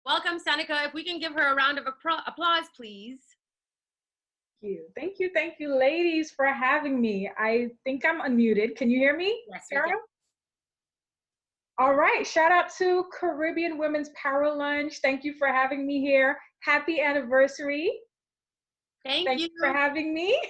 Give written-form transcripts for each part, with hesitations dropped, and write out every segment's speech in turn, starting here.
Welcome, Seneca. If we can give her a round of applause, please. Thank you, ladies, for having me. I think I'm unmuted. Can you hear me, yes, Sarah? All right, shout out to Caribbean Women's Power Lunch. Thank you for having me here. Happy anniversary. Thank you for having me.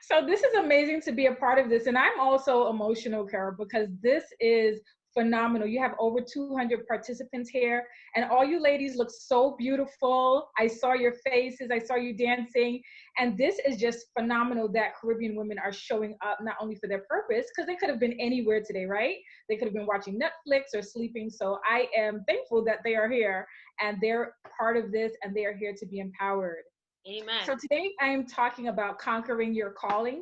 So this is amazing to be a part of this. And I'm also emotional, Carol, because this is phenomenal. You have over 200 participants here, and all you ladies look so beautiful. I saw your faces, I saw you dancing, and this is just phenomenal that Caribbean women are showing up not only for their purpose, because they could have been anywhere today, right? They could have been watching Netflix or sleeping. So I am thankful that they are here and they're part of this and they are here to be empowered. Amen. So today I am talking about conquering your calling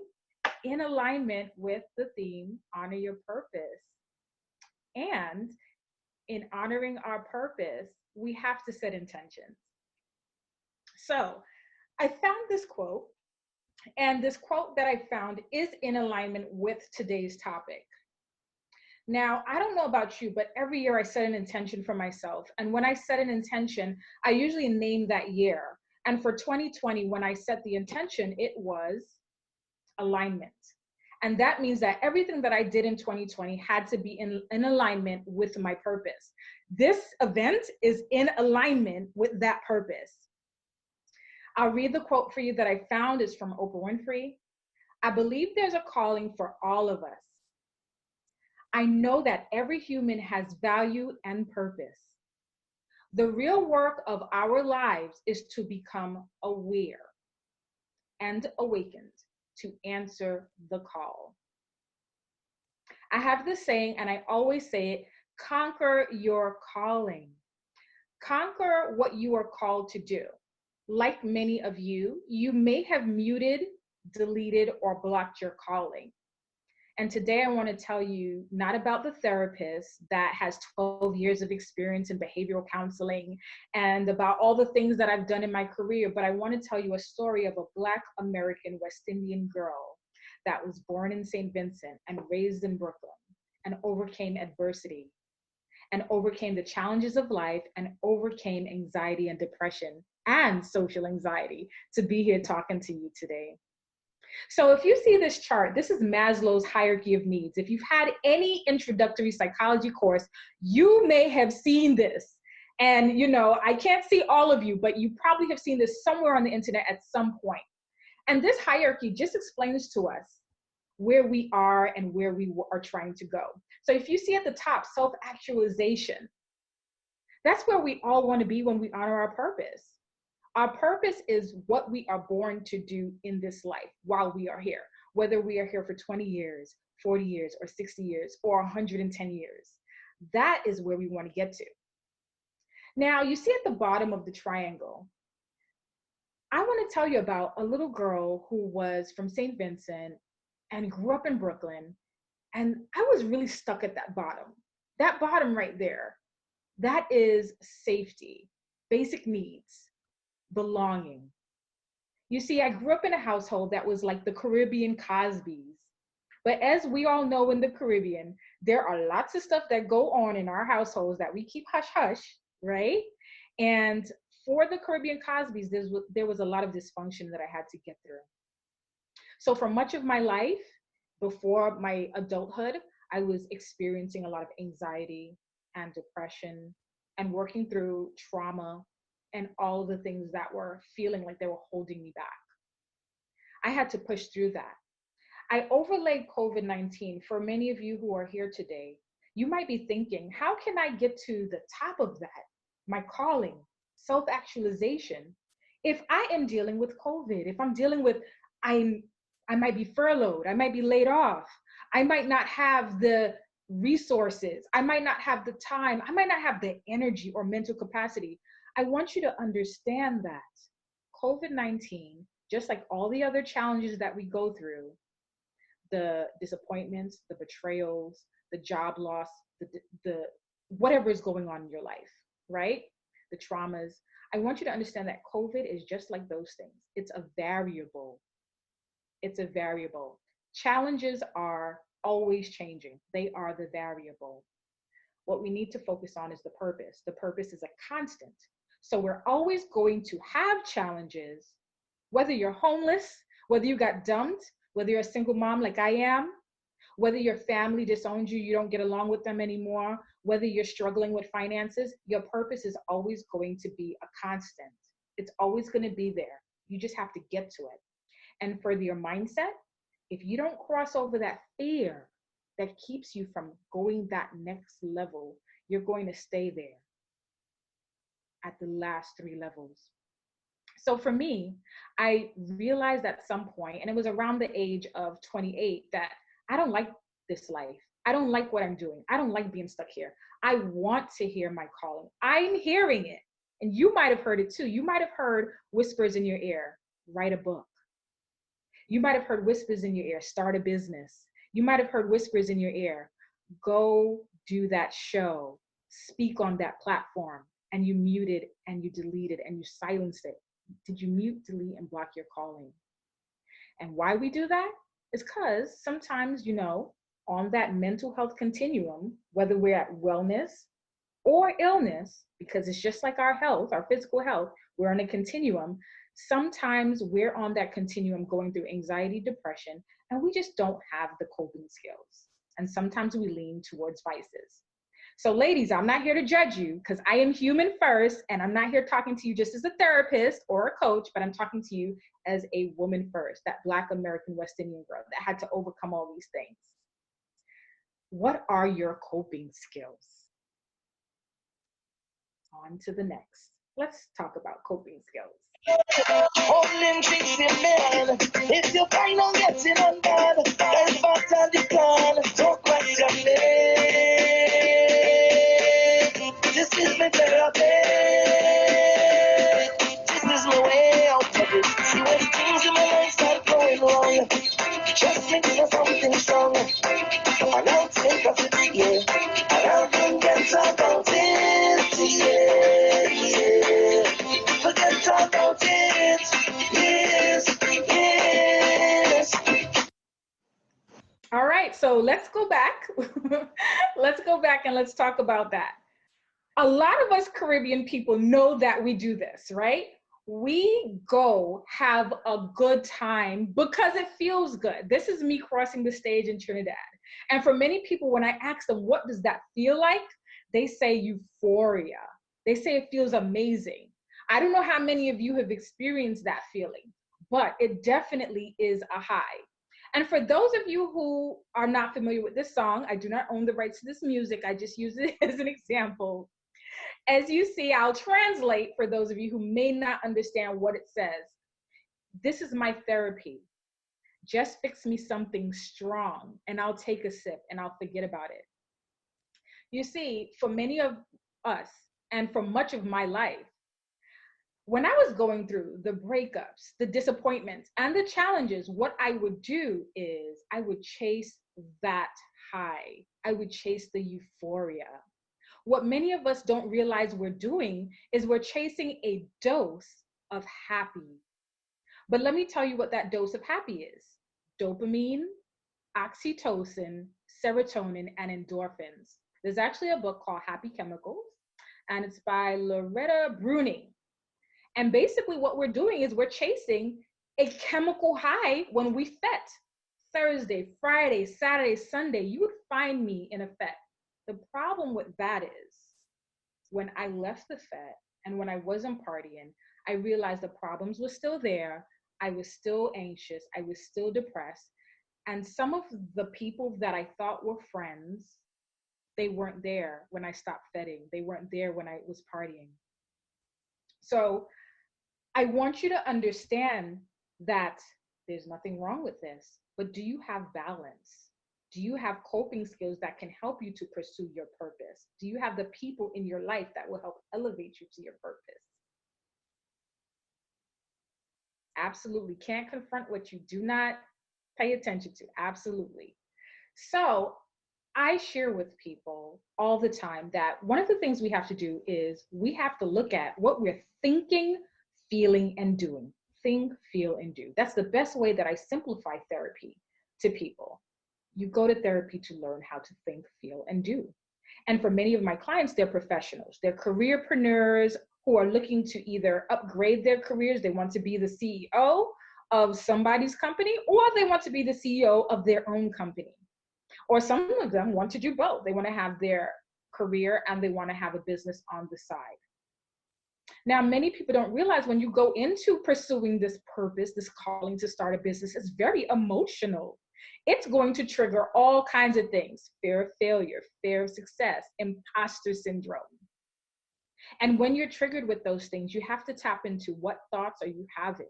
in alignment with the theme, honor your purpose. And in honoring our purpose, we have to set intentions. So I found this quote, and this quote that I found is in alignment with today's topic. Now, I don't know about you, but every year I set an intention for myself. And when I set an intention, I usually name that year. And for 2020, when I set the intention, it was alignment. And that means that everything that I did in 2020 had to be in alignment with my purpose. This event is in alignment with that purpose. I'll read the quote for you that I found. Is from Oprah Winfrey. I believe there's a calling for all of us. I know that every human has value and purpose. The real work of our lives is to become aware and awakened to answer the call. I have this saying, and I always say it, conquer your calling. Conquer what you are called to do. Like many of you, you may have muted, deleted, or blocked your calling. And today I want to tell you not about the therapist that has 12 years of experience in behavioral counseling and about all the things that I've done in my career, but I want to tell you a story of a Black American West Indian girl that was born in St. Vincent and raised in Brooklyn and overcame adversity and overcame the challenges of life and overcame anxiety and depression and social anxiety to be here talking to you today. So if you see this chart, this is Maslow's hierarchy of needs. If you've had any introductory psychology course, you may have seen this. And, you know, I can't see all of you, but you probably have seen this somewhere on the internet at some point. And this hierarchy just explains to us where we are and where we are trying to go. So if you see at the top, self-actualization, that's where we all want to be when we honor our purpose. Our purpose is what we are born to do in this life while we are here, whether we are here for 20 years, 40 years, or 60 years, or 110 years. That is where we want to get to. Now, you see at the bottom of the triangle, I want to tell you about a little girl who was from St. Vincent and grew up in Brooklyn. And I was really stuck at that bottom. That bottom right there, that is safety, basic needs, belonging. You see, I grew up in a household that was like the Caribbean Cosbys. But as we all know in the Caribbean, there are lots of stuff that go on in our households that we keep hush hush, right? And for the Caribbean Cosbys, there was a lot of dysfunction that I had to get through. So for much of my life, before my adulthood, I was experiencing a lot of anxiety and depression and working through trauma and all the things that were feeling like they were holding me back. I had to push through that. I overlaid COVID-19 for many of you who are here today. You might be thinking, how can I get to the top of that? My calling, self-actualization. If I am dealing with COVID, if I'm dealing with, I might be furloughed, I might be laid off, I might not have the resources, I might not have the time, I might not have the energy or mental capacity. I want you to understand that COVID-19, just like all the other challenges that we go through, the disappointments, the betrayals, the job loss, the whatever is going on in your life, right? The traumas. I want you to understand that COVID is just like those things. It's a variable. It's a variable. Challenges are always changing. They are the variable. What we need to focus on is the purpose. The purpose is a constant. So we're always going to have challenges, whether you're homeless, whether you got dumped, whether you're a single mom like I am, whether your family disowns you, you don't get along with them anymore, whether you're struggling with finances, your purpose is always going to be a constant. It's always going to be there. You just have to get to it. And for your mindset, if you don't cross over that fear that keeps you from going that next level, you're going to stay there at the last 3 levels. So for me, I realized at some point, and it was around the age of 28, that I don't like this life. I don't like what I'm doing. I don't like being stuck here. I want to hear my calling. I'm hearing it. And you might have heard it too. You might have heard whispers in your ear, write a book. You might have heard whispers in your ear, start a business. You might have heard whispers in your ear, go do that show, speak on that platform, and you muted and you deleted and you silenced it. Did you mute, delete, and block your calling? And why we do that is because sometimes, you know, on that mental health continuum, whether we're at wellness or illness, because it's just like our health, our physical health, we're on a continuum. Sometimes we're on that continuum going through anxiety, depression, and we just don't have the coping skills. And sometimes we lean towards vices. So ladies, I'm not here to judge you because I am human first, and I'm not here talking to you just as a therapist or a coach, but I'm talking to you as a woman first, that Black American West Indian girl that had to overcome all these things. What are your coping skills? On to the next. Let's talk about coping skills. Holding things in man. If you find on getting undone, there's part of the plan. Don't question me. This is my therapy. This is my way out of it. See when things in my life start going wrong, just make for something strong. And I'll take of it, yeah. And I'll forget about it, yeah. Forget about it, yes, yes. All right, so let's go back. Let's go back and let's talk about that. A lot of us Caribbean people know that we do this, right? We go have a good time because it feels good. This is me crossing the stage in Trinidad. And for many people, when I ask them, what does that feel like? They say euphoria. They say it feels amazing. I don't know how many of you have experienced that feeling, but it definitely is a high. And for those of you who are not familiar with this song, I do not own the rights to this music. I just use it as an example. As you see, I'll translate for those of you who may not understand what it says. This is my therapy. Just fix me something strong and I'll take a sip and I'll forget about it. You see, for many of us and for much of my life, when I was going through the breakups, the disappointments, and the challenges, what I would do is I would chase that high. I would chase the euphoria. What many of us don't realize we're doing is we're chasing a dose of happy. But let me tell you what that dose of happy is. Dopamine, oxytocin, serotonin, and endorphins. There's actually a book called Happy Chemicals, and it's by Loretta Bruni. And basically what we're doing is we're chasing a chemical high when we fet. Thursday, Friday, Saturday, Sunday, you would find me in a fet. The problem with that is when I left the fet and when I wasn't partying, I realized the problems were still there. I was still anxious. I was still depressed. And some of the people that I thought were friends, they weren't there when I stopped fetting. They weren't there when I was partying. So I want you to understand that there's nothing wrong with this, but do you have balance? Do you have coping skills that can help you to pursue your purpose? Do you have the people in your life that will help elevate you to your purpose? Absolutely. Can't confront what you do not pay attention to. Absolutely. So I share with people all the time that one of the things we have to do is we have to look at what we're thinking, feeling, and doing. Think, feel, and do. That's the best way that I simplify therapy to people. You go to therapy to learn how to think, feel, and do. And for many of my clients, they're professionals. They're careerpreneurs who are looking to either upgrade their careers. They want to be the CEO of somebody's company, or they want to be the CEO of their own company. Or some of them want to do both. They want to have their career and they want to have a business on the side. Now, many people don't realize when you go into pursuing this purpose, this calling to start a business, it's very emotional. It's going to trigger all kinds of things: fear of failure, fear of success, imposter syndrome. And when you're triggered with those things, you have to tap into what thoughts are you having,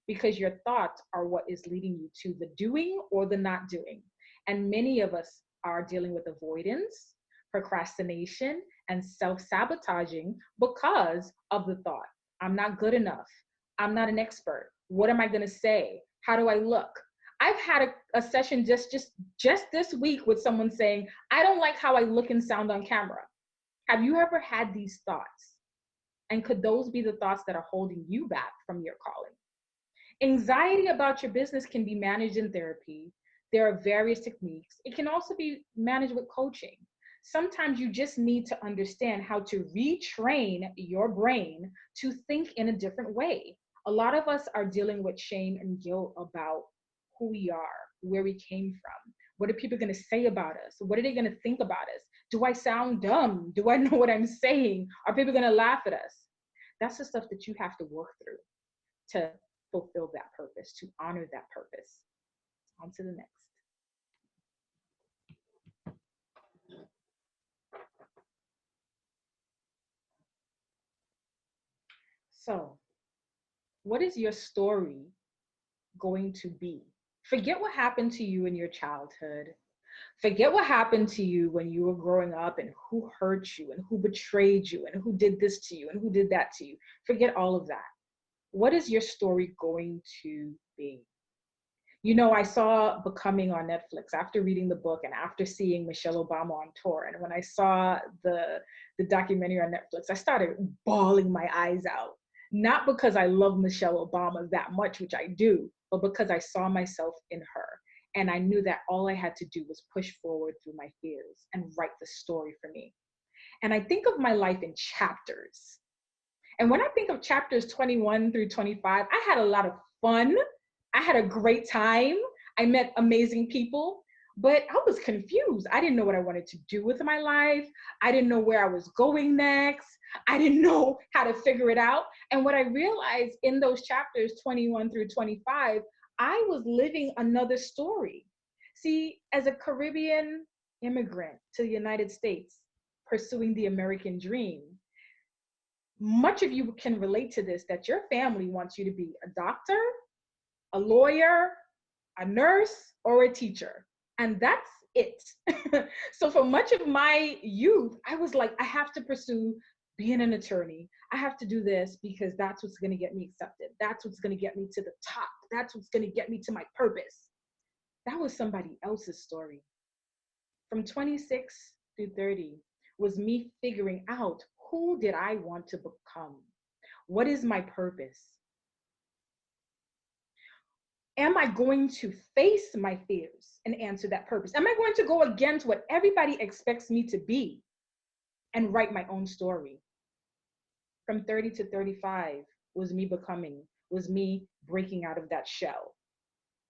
because your thoughts are what is leading you to the doing or the not doing. And many of us are dealing with avoidance, procrastination, and self-sabotaging because of the thought, I'm not good enough. I'm not an expert. What am I going to say? How do I look? I've had a session just this week with someone saying, I don't like how I look and sound on camera. Have you ever had these thoughts? And could those be the thoughts that are holding you back from your calling? Anxiety about your business can be managed in therapy. There are various techniques. It can also be managed with coaching. Sometimes you just need to understand how to retrain your brain to think in a different way. A lot of us are dealing with shame and guilt about who we are, where we came from. What are people going to say about us? What are they going to think about us? Do I sound dumb? Do I know what I'm saying? Are people going to laugh at us? That's the stuff that you have to work through to fulfill that purpose, to honor that purpose. On to the next. So, what is your story going to be? Forget what happened to you in your childhood. Forget what happened to you when you were growing up and who hurt you and who betrayed you and who did this to you and who did that to you. Forget all of that. What is your story going to be? You know, I saw Becoming on Netflix after reading the book and after seeing Michelle Obama on tour. And when I saw the documentary on Netflix, I started bawling my eyes out. Not because I love Michelle Obama that much, which I do, but because I saw myself in her. And I knew that all I had to do was push forward through my fears and write the story for me. And I think of my life in chapters. And when I think of chapters 21 through 25, I had a lot of fun. I had a great time. I met amazing people, but I was confused. I didn't know what I wanted to do with my life. I didn't know where I was going next. I didn't know how to figure it out. And what I realized in those chapters 21 through 25, I was living another story. See, as a Caribbean immigrant to the United States, pursuing the American dream, much of you can relate to this, that your family wants you to be a doctor, a lawyer, a nurse, or a teacher. And that's it. So for much of my youth, I was like, I have to pursue being an attorney. I have to do this because that's what's going to get me accepted. That's what's going to get me to the top. That's what's going to get me to my purpose. That was somebody else's story. From 26 through 30 was me figuring out, who did I want to become? What is my purpose? Am I going to face my fears and answer that purpose? Am I going to go against what everybody expects me to be and write my own story? From 30 to 35 was me becoming, was me breaking out of that shell,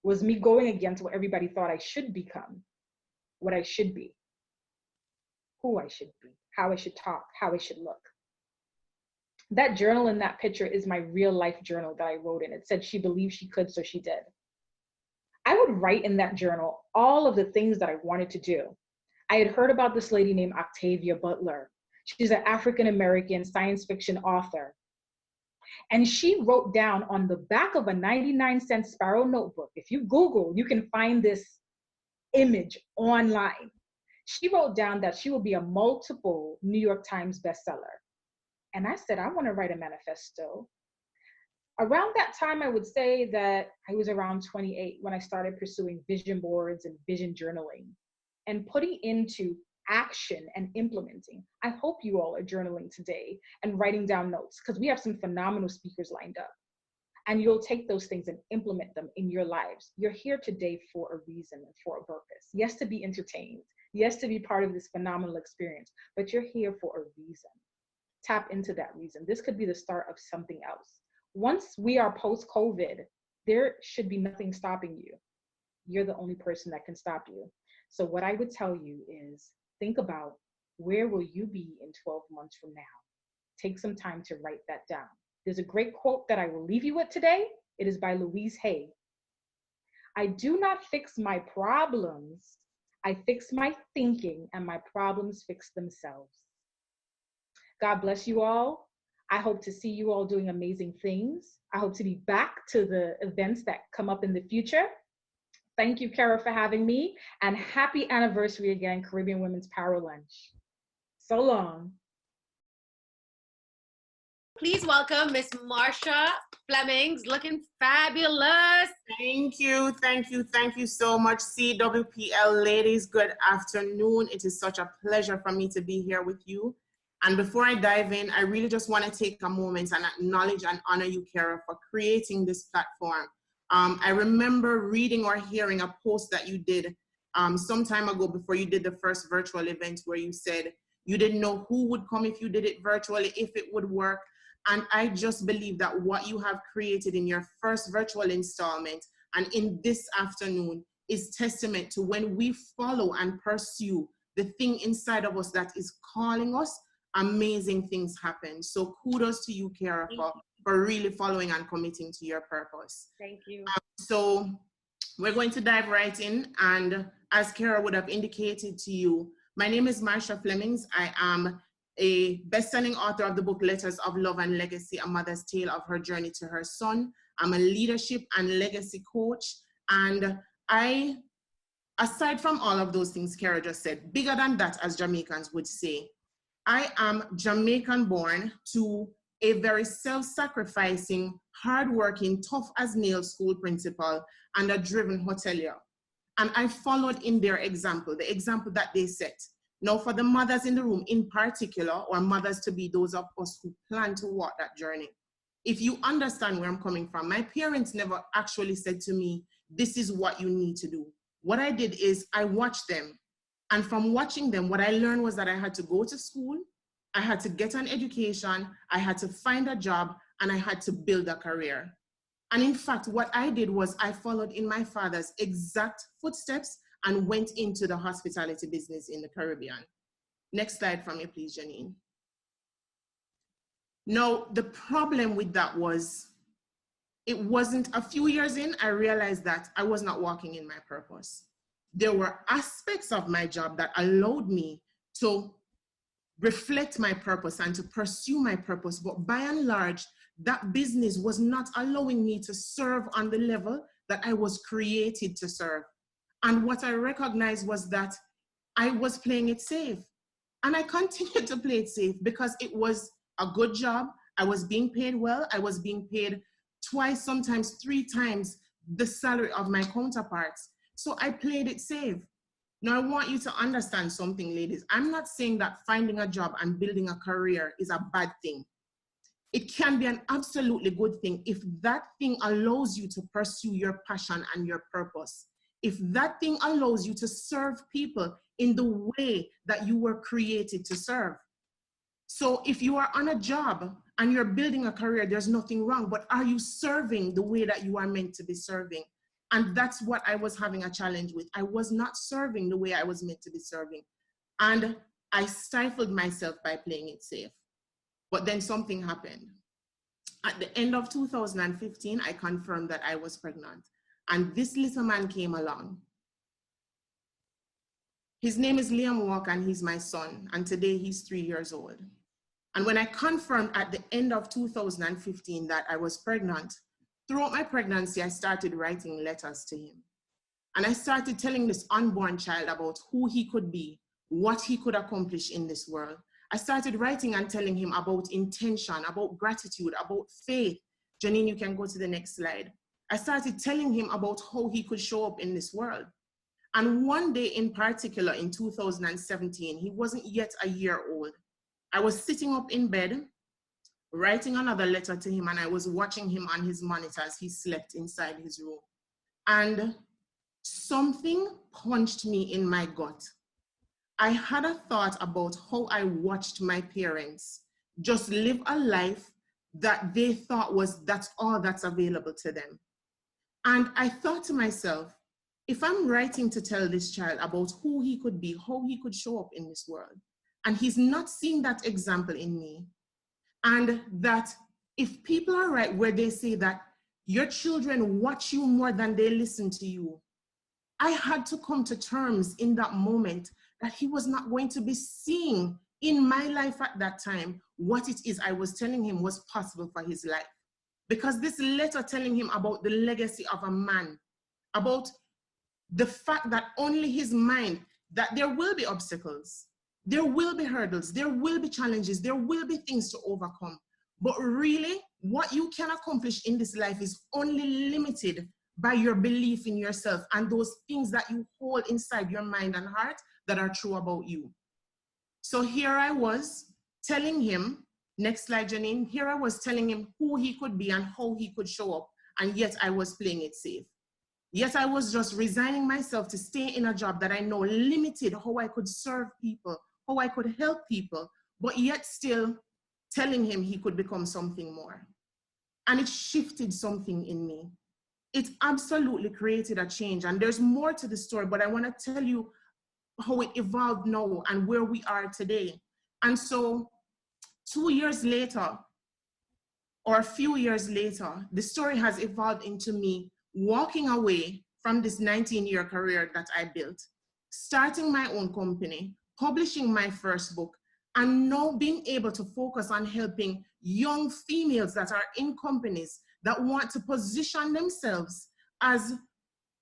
was me going against what everybody thought I should become, what I should be, who I should be, how I should talk, how I should look. That journal in that picture is my real life journal that I wrote in. It said she believed she could, so she did. I would write in that journal all of the things that I wanted to do. I had heard about this lady named Octavia Butler. She's an African-American science fiction author. And she wrote down on the back of a 99-cent Sparrow notebook, if you Google, you can find this image online. She wrote down that she will be a multiple New York Times bestseller. And I said, I want to write a manifesto. Around that time, I would say that I was around 28 when I started pursuing vision boards and vision journaling and putting into action and implementing. I hope you all are journaling today and writing down notes, because we have some phenomenal speakers lined up. And you'll take those things and implement them in your lives. You're here today for a reason and for a purpose. Yes, to be entertained. Yes, to be part of this phenomenal experience, but you're here for a reason. Tap into that reason. This could be the start of something else. Once we are post-COVID, there should be nothing stopping you. You're the only person that can stop you. So what I would tell you is, think about, where will you be in 12 months from now? Take some time to write that down. There's a great quote that I will leave you with today. It is by Louise Hay. I do not fix my problems. I fix my thinking, and my problems fix themselves. God bless you all. I hope to see you all doing amazing things. I hope to be back to the events that come up in the future. Thank you, Kara, for having me, and happy anniversary again, Caribbean Women's Power Lunch. So long. Please welcome Miss Marsha Flemings, looking fabulous. Thank you so much, CWPL ladies. Good afternoon. It is such a pleasure for me to be here with you. And before I dive in, I really just want to take a moment and acknowledge and honor you, Kara, for creating this platform. I remember reading or hearing a post that you did some time ago before you did the first virtual event, where you said you didn't know who would come if you did it virtually, if it would work. And I just believe that what you have created in your first virtual installment and in this afternoon is testament to, when we follow and pursue the thing inside of us that is calling us, amazing things happen. So kudos to you, Kara, for really following and committing to your purpose. Thank you. So we're going to dive right in. And as Kara would have indicated to you, my name is Marsha Flemings. I am a best-selling author of the book Letters of Love and Legacy, A Mother's Tale of Her Journey to Her Son. I'm a leadership and legacy coach. And I, aside from all of those things Kara just said, bigger than that, as Jamaicans would say, I am Jamaican born to a very self-sacrificing, hardworking, tough as nails school principal and a driven hotelier. And I followed in their example, the example that they set. Now, for the mothers in the room in particular, or mothers to be, those of us who plan to walk that journey, if you understand where I'm coming from, my parents never actually said to me, this is what you need to do. What I did is I watched them. And from watching them, what I learned was that I had to go to school, I had to get an education, I had to find a job, and I had to build a career. And in fact, what I did was I followed in my father's exact footsteps and went into the hospitality business in the Caribbean. Next slide for me, please, Janine. Now, the problem with that was, it wasn't a few years in, I realized that I was not walking in my purpose. There were aspects of my job that allowed me to reflect my purpose and to pursue my purpose, but by and large, that business was not allowing me to serve on the level that I was created to serve. And what I recognized was that I was playing it safe. And I continued to play it safe because it was a good job. I was being paid well. I was being paid twice, sometimes 3 times the salary of my counterparts. So I played it safe. Now I want you to understand something, ladies. I'm not saying that finding a job and building a career is a bad thing. It can be an absolutely good thing if that thing allows you to pursue your passion and your purpose. If that thing allows you to serve people in the way that you were created to serve. So if you are on a job and you're building a career, there's nothing wrong, but are you serving the way that you are meant to be serving? And that's what I was having a challenge with. I was not serving the way I was meant to be serving. And I stifled myself by playing it safe. But then something happened. At the end of 2015, I confirmed that I was pregnant. And this little man came along. His name is Liam Walker, and he's my son. And today he's 3 years old. And when I confirmed at the end of 2015 that I was pregnant, throughout my pregnancy, I started writing letters to him. And I started telling this unborn child about who he could be, what he could accomplish in this world. I started writing and telling him about intention, about gratitude, about faith. Janine, you can go to the next slide. I started telling him about how he could show up in this world. And one day in particular, in 2017, he wasn't yet a year old. I was sitting up in bed, writing another letter to him, and I was watching him on his monitor as he slept inside his room. And something punched me in my gut. I had a thought about how I watched my parents just live a life that they thought that's all that's available to them. And I thought to myself, if I'm writing to tell this child about who he could be, how he could show up in this world, and he's not seeing that example in me, and that if people are right where they say that your children watch you more than they listen to you, I had to come to terms in that moment that he was not going to be seeing in my life at that time what it is I was telling him was possible for his life. Because this letter telling him about the legacy of a man, about the fact that only his mind, that there will be obstacles, there will be hurdles, there will be challenges, there will be things to overcome. But really, what you can accomplish in this life is only limited by your belief in yourself and those things that you hold inside your mind and heart that are true about you. So here I was telling him, next slide, Janine, here I was telling him who he could be and how he could show up, and yet I was playing it safe. Yet I was just resigning myself to stay in a job that I know limited how I could serve people, how I could help people, but yet still telling him he could become something more. And it shifted something in me. It absolutely created a change. And there's more to the story, but I want to tell you how it evolved now and where we are today. And so 2 years later, or a few years later, the story has evolved into me walking away from this 19-year career that I built, starting my own company, publishing my first book, and now being able to focus on helping young females that are in companies that want to position themselves as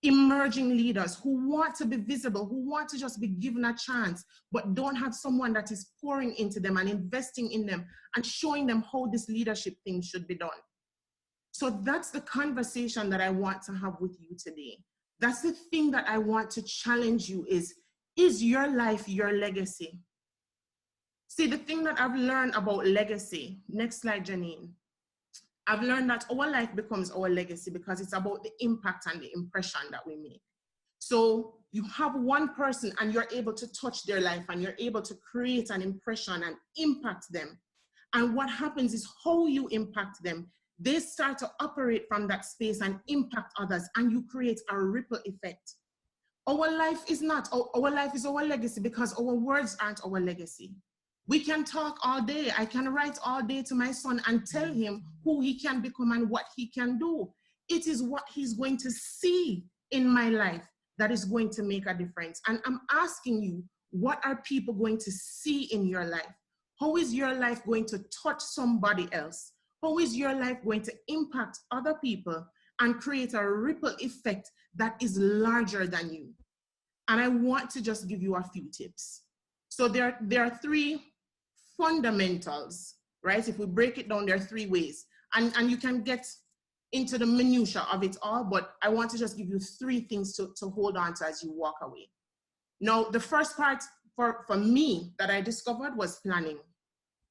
emerging leaders, who want to be visible, who want to just be given a chance, but don't have someone that is pouring into them and investing in them and showing them how this leadership thing should be done. So that's the conversation that I want to have with you today. That's the thing that I want to challenge you is your life your legacy? See, the thing that I've learned about legacy, next slide, Janine. I've learned that our life becomes our legacy because it's about the impact and the impression that we make. So You have one person and you're able to touch their life and you're able to create an impression and impact them. And what happens is how you impact them, they start to operate from that space and impact others, and you create a ripple effect. Our life is not, our life is our legacy because our words aren't our legacy. We can talk all day. I can write all day to my son and tell him who he can become and what he can do. It is what he's going to see in my life that is going to make a difference. And I'm asking you, what are people going to see in your life? How is your life going to touch somebody else? How is your life going to impact other people and create a ripple effect that is larger than you? And I want to just give you a few tips. So there are three fundamentals, right? If we break it down, there are three ways. And you can get into the minutiae of it all, but I want to just give you three things to hold on to as you walk away. Now, the first part for me that I discovered was planning.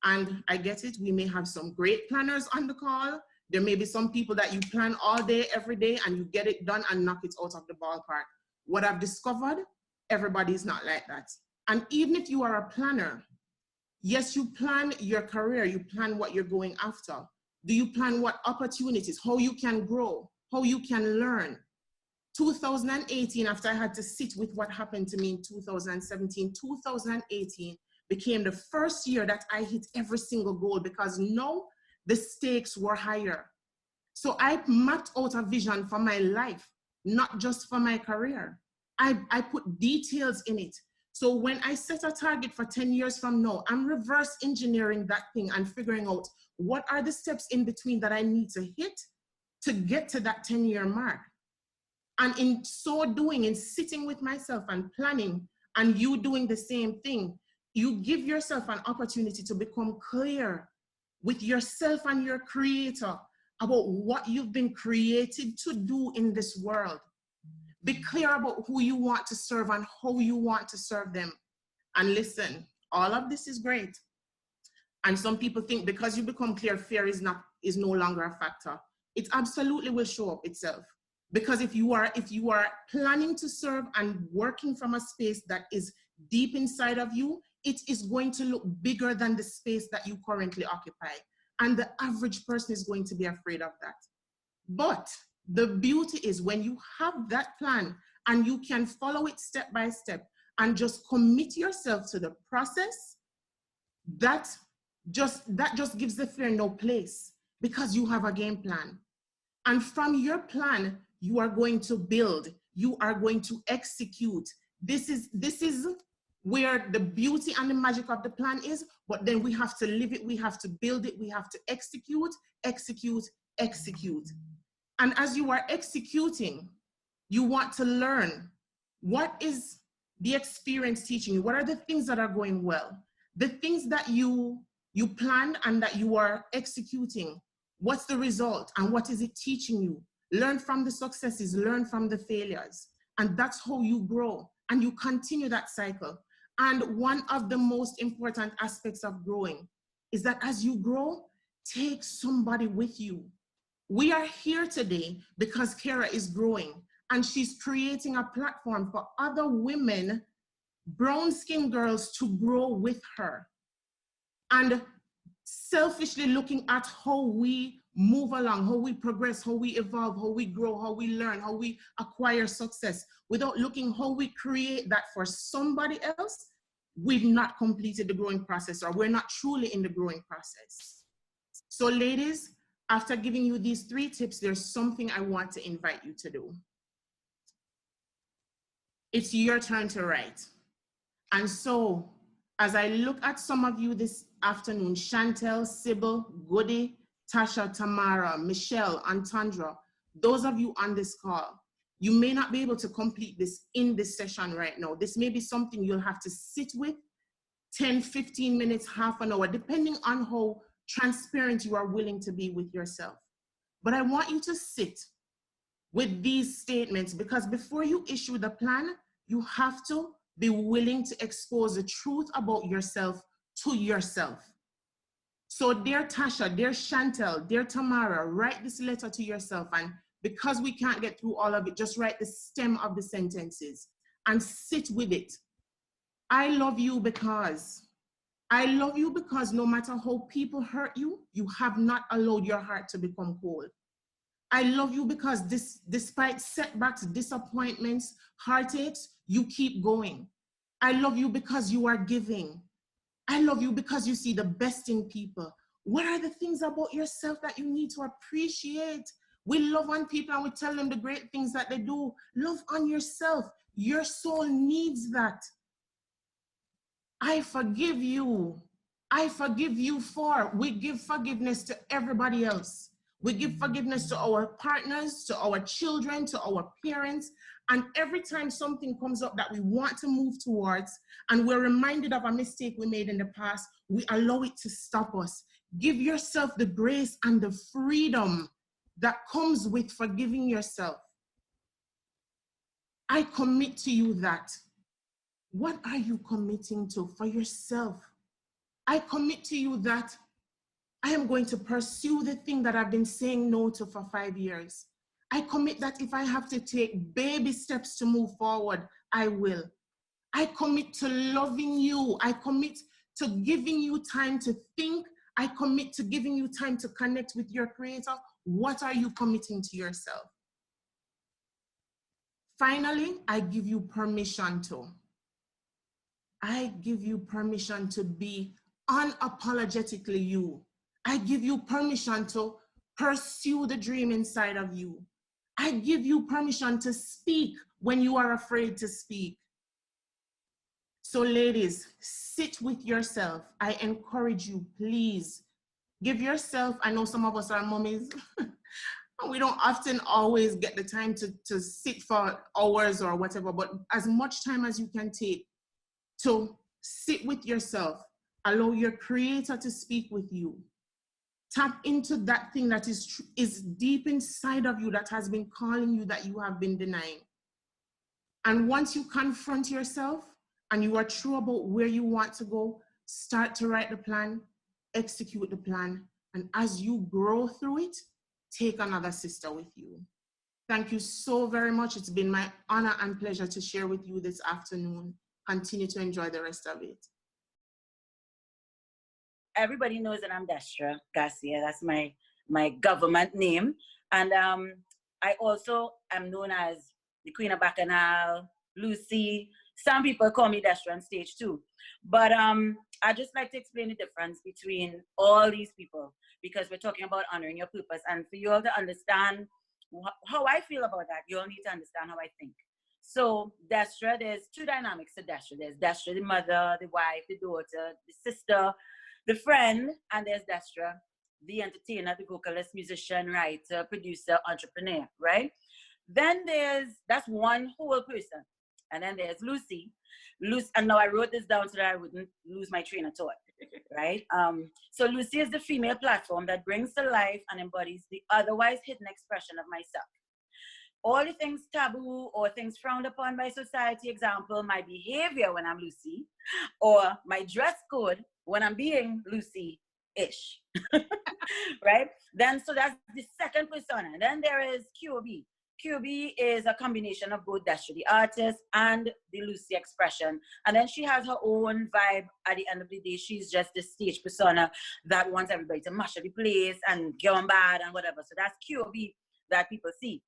And I get it, we may have some great planners on the call. There may be some people that you plan all day, every day, and you get it done and knock it out of the ballpark. What I've discovered, everybody's not like that. And even if you are a planner, yes, you plan your career, you plan what you're going after. Do you plan what opportunities, how you can grow, how you can learn? 2018, after I had to sit with what happened to me in 2017, 2018 became the first year that I hit every single goal because now the stakes were higher. So I mapped out a vision for my life, not just for my career. I put details in it. So when I set a target for 10 years from now, I'm reverse engineering that thing and figuring out what are the steps in between that I need to hit to get to that 10-year mark. And in so doing, in sitting with myself and planning, and you doing the same thing, you give yourself an opportunity to become clear with yourself and your creator about what you've been created to do in this world. Be clear about who you want to serve and how you want to serve them. And listen, all of this is great. And some people think because you become clear, fear is no longer a factor. It absolutely will show up itself. Because if you are planning to serve and working from a space that is deep inside of you, it is going to look bigger than the space that you currently occupy. And the average person is going to be afraid of that. But the beauty is when you have that plan and you can follow it step by step and just commit yourself to the process, that just gives the fear no place because you have a game plan. And from your plan, you are going to build, you are going to execute. This is where the beauty and the magic of the plan is, but then we have to live it, we have to build it, we have to execute, execute, execute. And as you are executing, you want to learn, what is the experience teaching you? What are the things that are going well? The things that you planned and that you are executing, what's the result and what is it teaching you? Learn from the successes, learn from the failures. And that's how you grow and you continue that cycle. And one of the most important aspects of growing is that as you grow, take somebody with you. We are here today because Kara is growing and she's creating a platform for other women, brown-skinned girls, to grow with her. And selfishly looking at how we move along, how we progress, how we evolve, how we grow, how we learn, how we acquire success, without looking how we create that for somebody else, we've not completed the growing process, or we're not truly in the growing process. So ladies, after giving you these 3 tips, there's something I want to invite you to do. It's your turn to write. And so, as I look at some of you this afternoon, Chantel, Sybil, Goody, Tasha, Tamara, Michelle, Antandra, those of you on this call, you may not be able to complete this in this session right now. This may be something you'll have to sit with 10, 15 minutes, half an hour, depending on how transparent you are willing to be with yourself. But I want you to sit with these statements, because before you issue the plan, you have to be willing to expose the truth about yourself to yourself. So dear Tasha, dear Chantel, dear Tamara, write this letter to yourself. And because we can't get through all of it, just write the stem of the sentences. and sit with it. I love you because no matter how people hurt you, you have not allowed your heart to become cold. I love you because despite setbacks, disappointments, heartaches, you keep going. I love you because you are giving. I love you because you see the best in people. What are the things about yourself that you need to appreciate? We love on people and we tell them the great things that they do. Love on yourself. Your soul needs that. I forgive you. I forgive you for. We give forgiveness to everybody else. We give forgiveness to our partners, to our children, to our parents. And every time something comes up that we want to move towards, and we're reminded of a mistake we made in the past, we allow it to stop us. Give yourself the grace and the freedom that comes with forgiving yourself. I commit to you that. What are you committing to for yourself? I commit to you that I am going to pursue the thing that I've been saying no to for 5 years. I commit that if I have to take baby steps to move forward, I will. I commit to loving you. I commit to giving you time to think. I commit to giving you time to connect with your creator. What are you committing to yourself? Finally, I give you permission to. I give you permission to be unapologetically you. I give you permission to pursue the dream inside of you. I give you permission to speak when you are afraid to speak. So ladies, sit with yourself. I encourage you, please. Give yourself, I know some of us are mummies, we don't often always get the time to sit for hours or whatever, but as much time as you can take to sit with yourself, allow your creator to speak with you. Tap into that thing that is deep inside of you that has been calling you that you have been denying. And once you confront yourself and you are true about where you want to go, start to write the plan, execute the plan, and as you grow through it, take another sister with you. Thank you so very much. It's been my honor and pleasure to share with you this afternoon. Continue to enjoy the rest of it. Everybody knows that I'm Destra Garcia. That's my government name. And I also am known as the Queen of Bacchanal, Lucy. Some people call me Destra on stage too. But I just like to explain the difference between all these people, because we're talking about honoring your purpose. And for you all to understand how I feel about that, you all need to understand how I think. So Destra, there's two dynamics to Destra. There's Destra, the mother, the wife, the daughter, the sister, the friend, and there's Destra, the entertainer, the vocalist, musician, writer, producer, entrepreneur, right? Then that's one whole person. And then there's Lucy. And now I wrote this down so that I wouldn't lose my train of thought, right? So Lucy is the female platform that brings to life and embodies the otherwise hidden expression of myself. All the things taboo or things frowned upon by society, example, my behavior when I'm Lucy, or my dress code when I'm being Lucy-ish, right? So that's the second persona. And then there is QB. QB is a combination of both Destra, the artist, and the Lucy expression. And then she has her own vibe. At the end of the day, she's just the stage persona that wants everybody to mash up the place and get on bad and whatever. So that's QB that people see.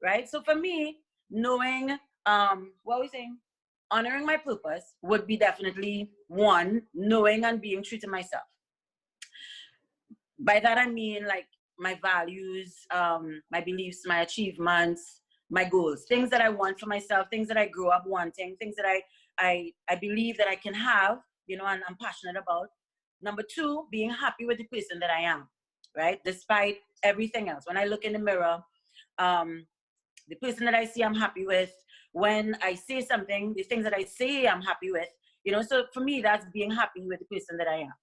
Right? So for me, knowing, what we saying, honoring my purpose would be definitely one, knowing and being true to myself. By that I mean like my values, my beliefs, my achievements, my goals, things that I want for myself, things that I grew up wanting, things that I believe that I can have, you know, and I'm passionate about. Number two, being happy with the person that I am, right? Despite everything else. When I look in the mirror, the person that I see I'm happy with, when I say something, the things that I say I'm happy with, you know, so for me, that's being happy with the person that I am,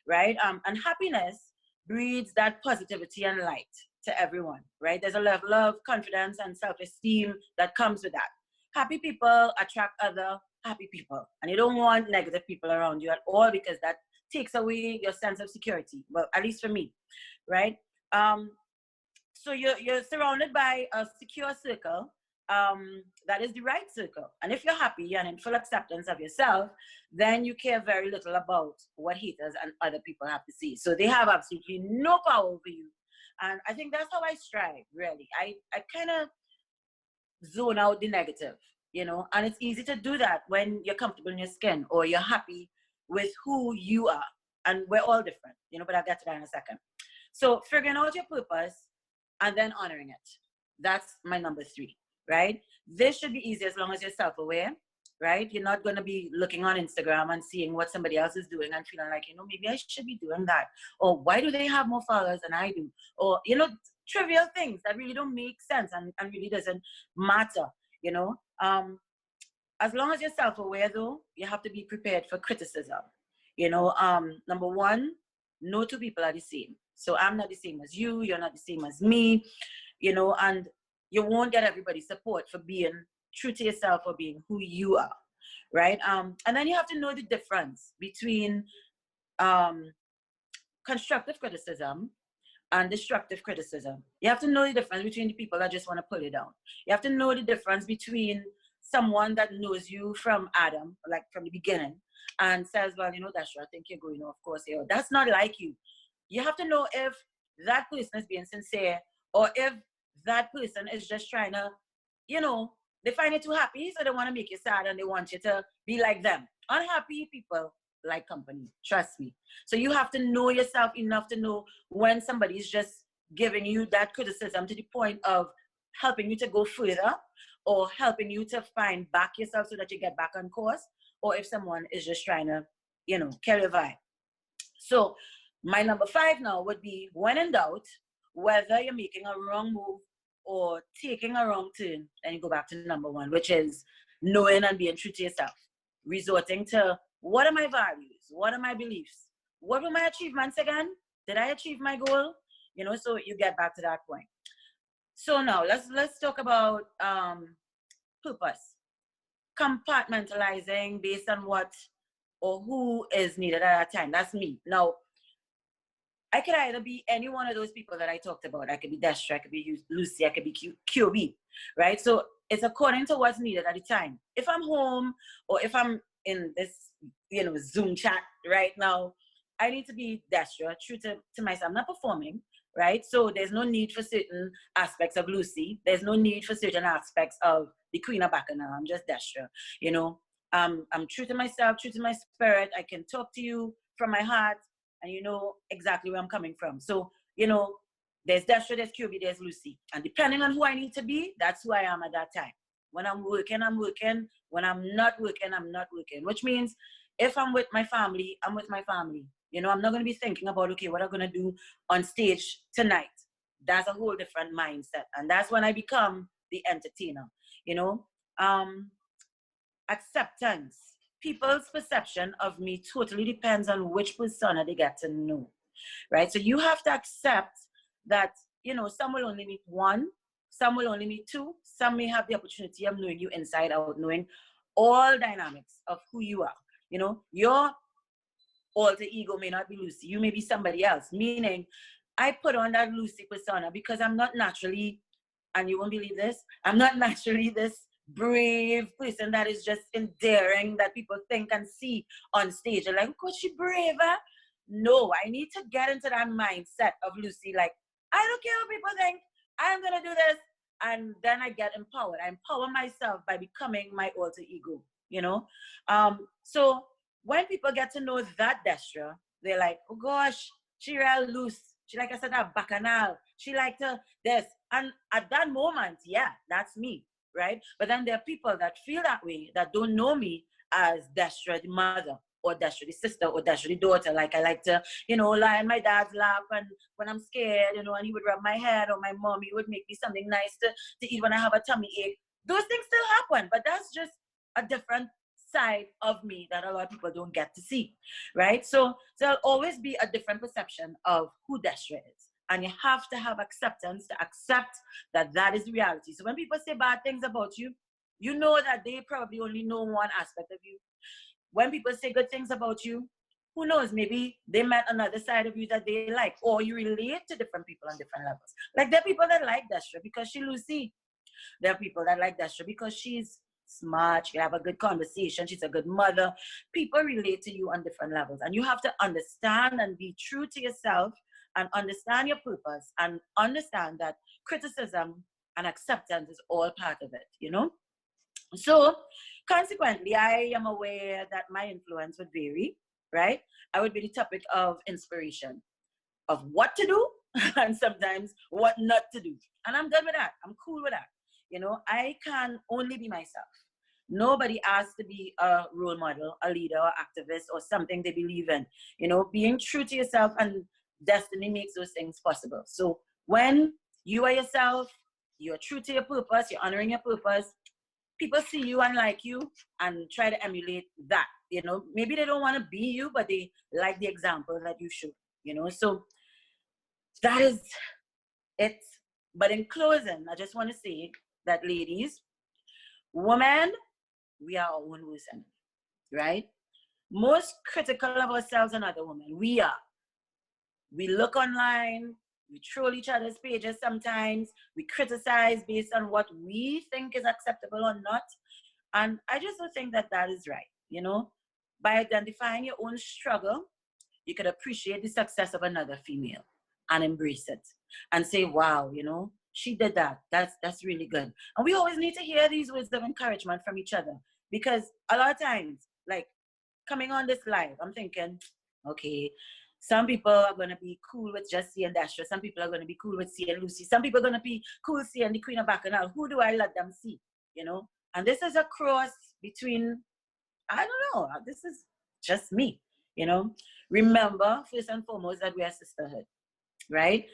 right? And happiness breeds that positivity and light to everyone, right? There's a level of confidence and self-esteem that comes with that. Happy people attract other happy people, and you don't want negative people around you at all, because that takes away your sense of security, well, at least for me, right? So you're surrounded by a secure circle that is the right circle. And if you're happy and in full acceptance of yourself, then you care very little about what haters and other people have to see. So they have absolutely no power over you. And I think that's how I strive, really. I kind of zone out the negative, you know, and it's easy to do that when you're comfortable in your skin or you're happy with who you are. And we're all different, you know, but I'll get to that in a second. So figuring out your purpose and then honoring it. That's my number 3, right? This should be easy as long as you're self-aware, right? You're not going to be looking on Instagram and seeing what somebody else is doing and feeling like, you know, maybe I should be doing that. Or why do they have more followers than I do? Or, you know, trivial things that really don't make sense and really doesn't matter, you know? As long as you're self-aware, though, you have to be prepared for criticism. You know, number 1, no two people are the same. So I'm not the same as you, you're not the same as me, you know, and you won't get everybody's support for being true to yourself or being who you are, right? And then you have to know the difference between constructive criticism and destructive criticism. You have to know the difference between the people that just want to pull you down. You have to know the difference between someone that knows you from Adam, like from the beginning, and says, well, you know, that's right, I think you're going, of course, you know, that's not like you. You have to know if that person is being sincere or if that person is just trying to, you know, they find you too happy, so they want to make you sad and they want you to be like them. Unhappy people like company, trust me. So you have to know yourself enough to know when somebody is just giving you that criticism to the point of helping you to go further or helping you to find back yourself so that you get back on course, or if someone is just trying to, you know, carry a vibe. So my number 5 now would be, when in doubt, whether you're making a wrong move or taking a wrong turn, then you go back to number 1, which is knowing and being true to yourself. Resorting to, what are my values? What are my beliefs? What were my achievements again? Did I achieve my goal? You know, so you get back to that point. So now let's talk about purpose. Compartmentalizing based on what or who is needed at that time. That's me. Now, I could either be any one of those people that I talked about. I could be Destra, I could be Lucy, I could be QB, right? So it's according to what's needed at the time. If I'm home or if I'm in this, you know, Zoom chat right now, I need to be Destra, true to myself. I'm not performing, right? So there's no need for certain aspects of Lucy. There's no need for certain aspects of the Queen of Bacchanal. I'm just Destra, you know. I'm true to myself, true to my spirit. I can talk to you from my heart, and you know exactly where I'm coming from. So, you know, there's Destra, there's QB, there's Lucy. And depending on who I need to be, that's who I am at that time. When I'm working, I'm working. When I'm not working, I'm not working. Which means if I'm with my family, I'm with my family. You know, I'm not going to be thinking about, okay, what I'm going to do on stage tonight. That's a whole different mindset. And that's when I become the entertainer, you know. Acceptance. People's perception of me totally depends on which persona they get to know, right? So you have to accept that, you know, some will only meet 1, some will only meet 2, some may have the opportunity of knowing you inside out, knowing all dynamics of who you are. You know, your alter ego may not be Lucy, you may be somebody else, meaning I put on that Lucy persona because I'm not naturally, and you won't believe this, I'm not naturally this brave person that is just endearing that people think and see on stage. They're like, oh, she braver? No, I need to get into that mindset of Lucy, like, I don't care what people think, I'm gonna do this. And then I get empowered. I empower myself by becoming my alter ego, you know? So when people get to know that Destra, they're like, oh gosh, she real loose. She like I said, that bacchanal. She like to this. And at that moment, yeah, that's me. Right? But then there are people that feel that way, that don't know me as Destra the mother, or Destra the sister, or Destra the daughter. Like I like to, you know, lie in my dad's lap, and when I'm scared, you know, and he would rub my head, or my mommy would make me something nice to eat when I have a tummy ache. Those things still happen, but that's just a different side of me that a lot of people don't get to see, right? So there'll always be a different perception of who Destra is. And you have to have acceptance to accept that that is the reality. So when people say bad things about you, you know that they probably only know one aspect of you. When people say good things about you, who knows, maybe they met another side of you that they like, or you relate to different people on different levels. Like there are people that like Destra because she Lucy. There are people that like Destra because she's smart, she can have a good conversation, she's a good mother. People relate to you on different levels. And you have to understand and be true to yourself and understand your purpose and understand that criticism and acceptance is all part of it, you know? So consequently, I am aware that my influence would vary, right? I would be the topic of inspiration of what to do and sometimes what not to do. And I'm good with that. I'm cool with that. You know, I can only be myself. Nobody asks to be a role model, a leader, or activist, or something they believe in. You know, being true to yourself and destiny makes those things possible. So when you are yourself, you're true to your purpose, you're honoring your purpose, people see you and like you and try to emulate that. You know, maybe they don't want to be you, but they like the example that you show, you know. So that is it. But in closing, I just want to say that, ladies, women, we are our own worst enemy, right? Most critical of ourselves and other women, we are. We look online, we troll each other's pages sometimes, we criticize based on what we think is acceptable or not. And I just don't think that that is right, you know? By identifying your own struggle, you could appreciate the success of another female and embrace it and say, wow, you know, she did that. That's really good. And we always need to hear these words of encouragement from each other, because a lot of times, like coming on this live, I'm thinking, okay, some people are going to be cool with just seeing Dasher. Some people are going to be cool with seeing Lucy. Some people are going to be cool seeing the Queen of Bacchanal. Who do I let them see? You know? And this is a cross between, I don't know, this is just me, you know? Remember, first and foremost, that we are sisterhood, right?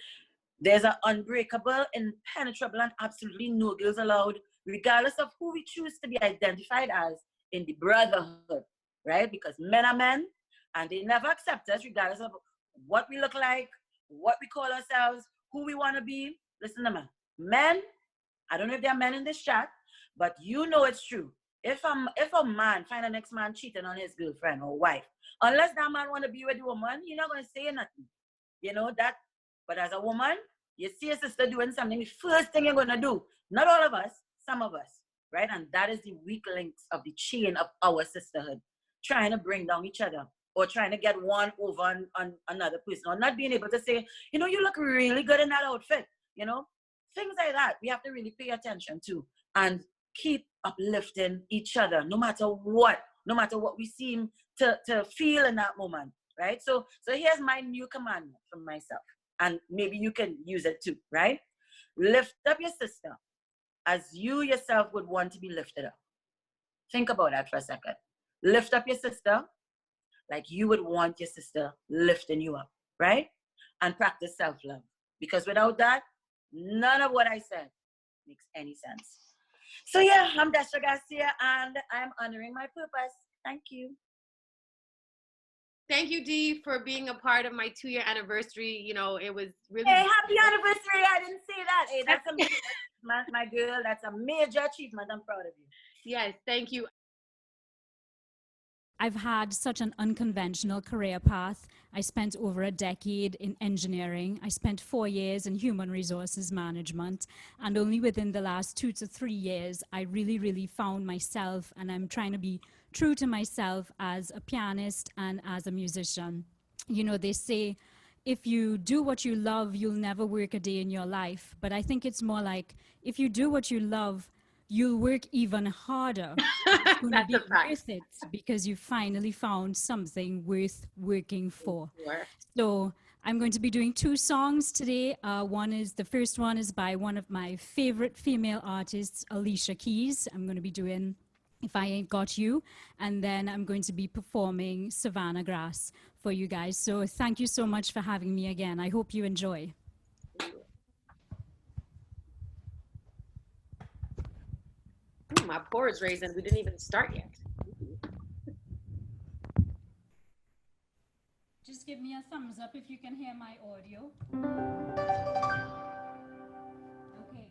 There's an unbreakable, impenetrable, and absolutely no girls allowed, regardless of who we choose to be identified as in the brotherhood, right? Because men are men, and they never accept us regardless of what we look like, what we call ourselves, who we want to be. Listen to me. Men, I don't know if there are men in this chat, but you know it's true. If a man find a next man cheating on his girlfriend or wife, unless that man want to be with the woman, you're not going to say nothing. You know that. But as a woman, you see a sister doing something, the first thing you're going to do, not all of us, some of us, right? And that is the weak links of the chain of our sisterhood, trying to bring down each other or trying to get one over on another person, or not being able to say, you know, you look really good in that outfit, you know? Things like that, we have to really pay attention to and keep uplifting each other, no matter what we seem to feel in that moment, right? So here's my new commandment from myself, and maybe you can use it too, right? Lift up your sister as you yourself would want to be lifted up. Think about that for a second. Lift up your sister like you would want your sister lifting you up, right? And practice self-love. Because without that, none of what I said makes any sense. So yeah, I'm Destra Garcia, and I'm honoring my purpose. Thank you. Thank you, Dee, for being a part of my 2-year anniversary. You know, it was really... Hey, happy anniversary. I didn't say that. Hey, that's a major achievement, my girl. That's a major achievement. I'm proud of you. Yes, thank you. I've had such an unconventional career path. I spent over a decade in engineering. I spent 4 years in human resources management. And only within the last 2 to 3 years, I really found myself, and I'm trying to be true to myself as a pianist and as a musician. You know, they say, if you do what you love, you'll never work a day in your life. But I think it's more like, if you do what you love, you'll work even harder. It's going to be worth it because you finally found something worth working for. So I'm going to be doing 2 songs today. The first one is by one of my favorite female artists, Alicia Keys. I'm going to be doing If I Ain't Got You, and then I'm going to be performing Savannah Grass for you guys. So thank you so much for having me again. I hope you enjoy. Ooh, my pores raising. We didn't even start yet. Just give me a thumbs up if you can hear my audio. Okay.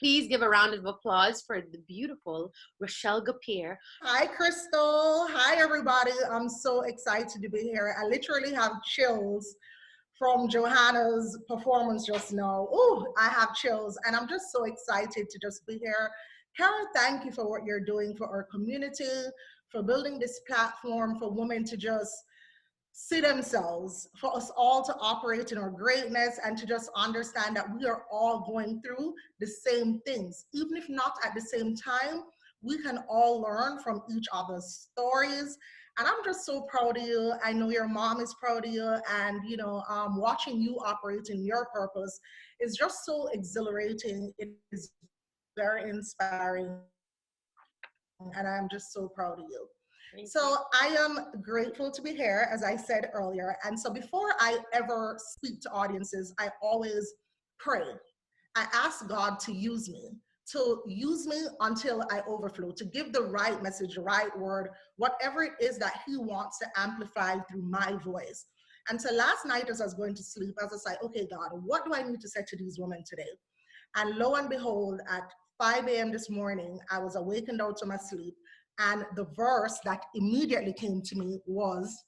Please give a round of applause for the beautiful Rochelle Gapir. Hi, Crystal. Hi, everybody. I'm so excited to be here. I literally have chills from Johanna's performance just now. Oh, I have chills, and I'm just so excited to just be here. Kara, thank you for what you're doing for our community, for building this platform for women to just see themselves, for us all to operate in our greatness and to just understand that we are all going through the same things. Even if not at the same time, we can all learn from each other's stories. And I'm just so proud of you. I know your mom is proud of you, and watching you operate in your purpose is just so exhilarating. It is very inspiring, and I'm just so proud of you. So I am grateful to be here, as I said earlier. And so before I ever speak to audiences, I always pray. I ask God to use me until I overflow, to give the right message, the right word, whatever it is that He wants to amplify through my voice. And so last night, as I was going to sleep, I was like, okay, God, what do I need to say to these women today? And lo and behold, at 5 a.m. this morning, I was awakened out of my sleep. And the verse that immediately came to me was,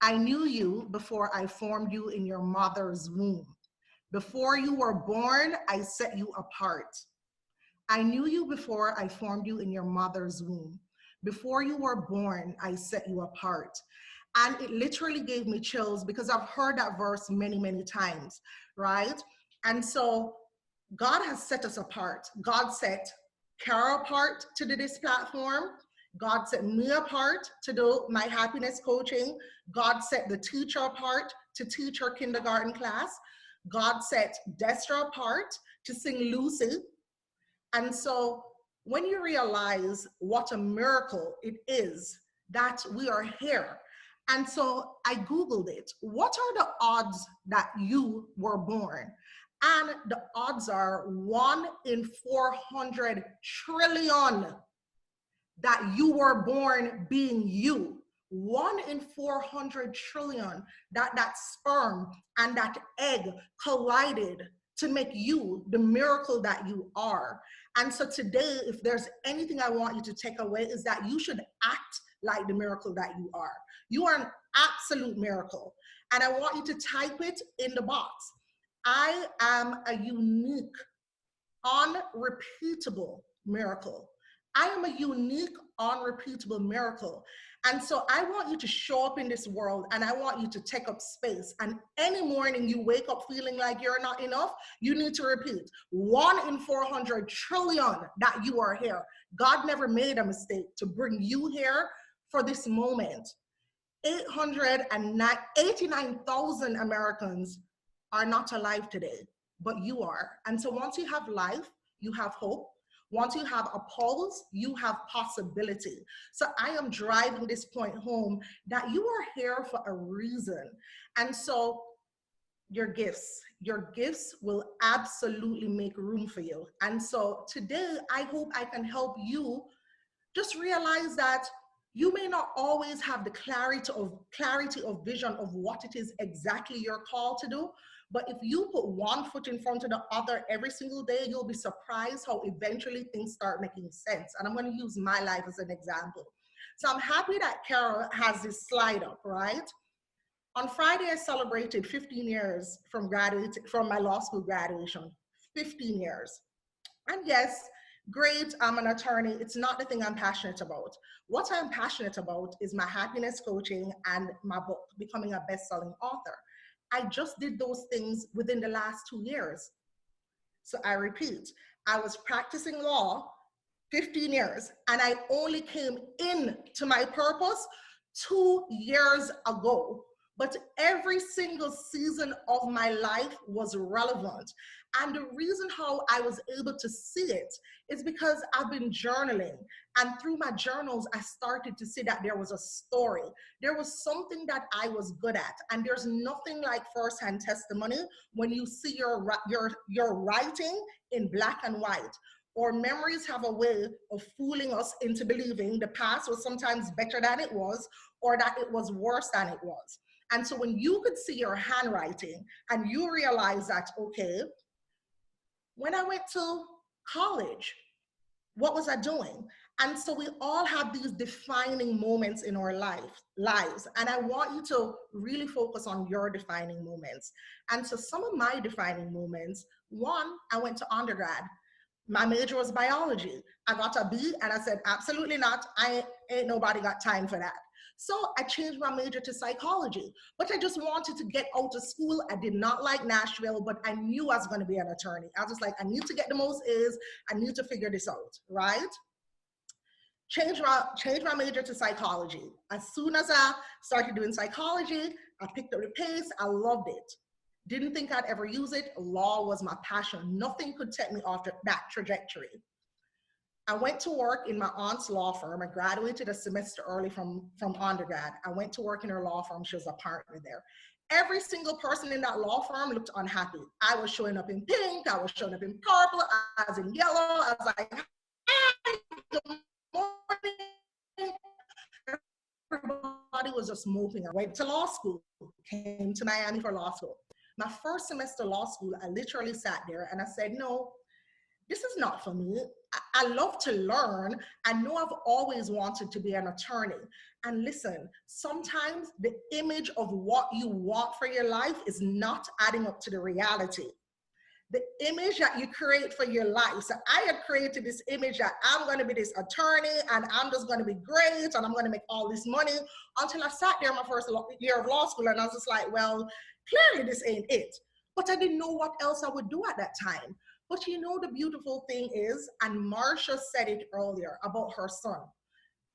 I knew you before I formed you in your mother's womb. Before you were born, I set you apart. I knew you before I formed you in your mother's womb. Before you were born, I set you apart. And it literally gave me chills because I've heard that verse many, many times, right? And so God has set us apart. God set Kara apart to do this platform. God set me apart to do my happiness coaching. God set the teacher apart to teach her kindergarten class. God set Destra apart to sing Lucy. And so when you realize what a miracle it is that we are here, and so I Googled it, what are the odds that you were born? And the odds are 1 in 400 trillion that you were born being you. 1 in 400 trillion that sperm and that egg collided to make you the miracle that you are. And so today, if there's anything I want you to take away, is that you should act like the miracle that you are. You are an absolute miracle. And I want you to type it in the box. I am a unique, unrepeatable miracle. I am a unique, unrepeatable miracle. And so I want you to show up in this world, and I want you to take up space. And any morning you wake up feeling like you're not enough, you need to repeat 1 in 400 trillion that you are here. God never made a mistake to bring you here for this moment. 889,000 Americans are not alive today, but you are. And so once you have life, you have hope. Once you have a pulse, you have possibility. So I am driving this point home that you are here for a reason. And so your gifts will absolutely make room for you. And so today, I hope I can help you just realize that you may not always have the clarity of vision of what it is exactly you're called to do, but if you put one foot in front of the other every single day, you'll be surprised how eventually things start making sense. And I'm going to use my life as an example. So I'm happy that Carol has this slide up, right? On Friday, I celebrated 15 years from my law school graduation. 15 years. And yes, great, I'm an attorney. It's not the thing I'm passionate about. What I'm passionate about is my happiness coaching and my book, becoming a best-selling author. I just did those things within the last 2 years. So I repeat, I was practicing law 15 years, and I only came into my purpose 2 years ago. But every single season of my life was relevant. And the reason how I was able to see it is because I've been journaling. And through my journals, I started to see that there was a story. There was something that I was good at. And there's nothing like firsthand testimony when you see your writing in black and white. Or memories have a way of fooling us into believing the past was sometimes better than it was, or that it was worse than it was. And so when you could see your handwriting and you realize that, okay, when I went to College, what was I doing? And so we all have these defining moments in our lives. And I want you to really focus on your defining moments. And so some of my defining moments, one, I went to undergrad. My major was biology. I got a B and I said, absolutely not. I ain't nobody got time for that. So I changed my major to psychology, but I just wanted to get out of school. I did not like Nashville, but I knew I was going to be an attorney. I was just like, I need to get the most A's. I need to figure this out, right? Changed my major to psychology. As soon as I started doing psychology, I picked up the pace. I loved it. Didn't think I'd ever use it. Law was my passion. Nothing could take me off that trajectory. I went to work in my aunt's law firm. I graduated a semester early from undergrad. I went to work in her law firm. She was a partner there. Every single person in that law firm looked unhappy. I was showing up in pink. I was showing up in purple. I was in yellow. I was like, hi, good morning. Everybody was just moping. I went to law school, came to Miami for law school. My first semester law school, I literally sat there and I said, no, this is not for me. I love to learn. I know I've always wanted to be an attorney. And listen, sometimes the image of what you want for your life is not adding up to the reality. The image that you create for your life. So I had created this image that I'm going to be this attorney and I'm just going to be great and I'm going to make all this money, until I sat there my first year of law school and I was just like, well, clearly this ain't it. But I didn't know what else I would do at that time. But you know, the beautiful thing is, and Marsha said it earlier about her son,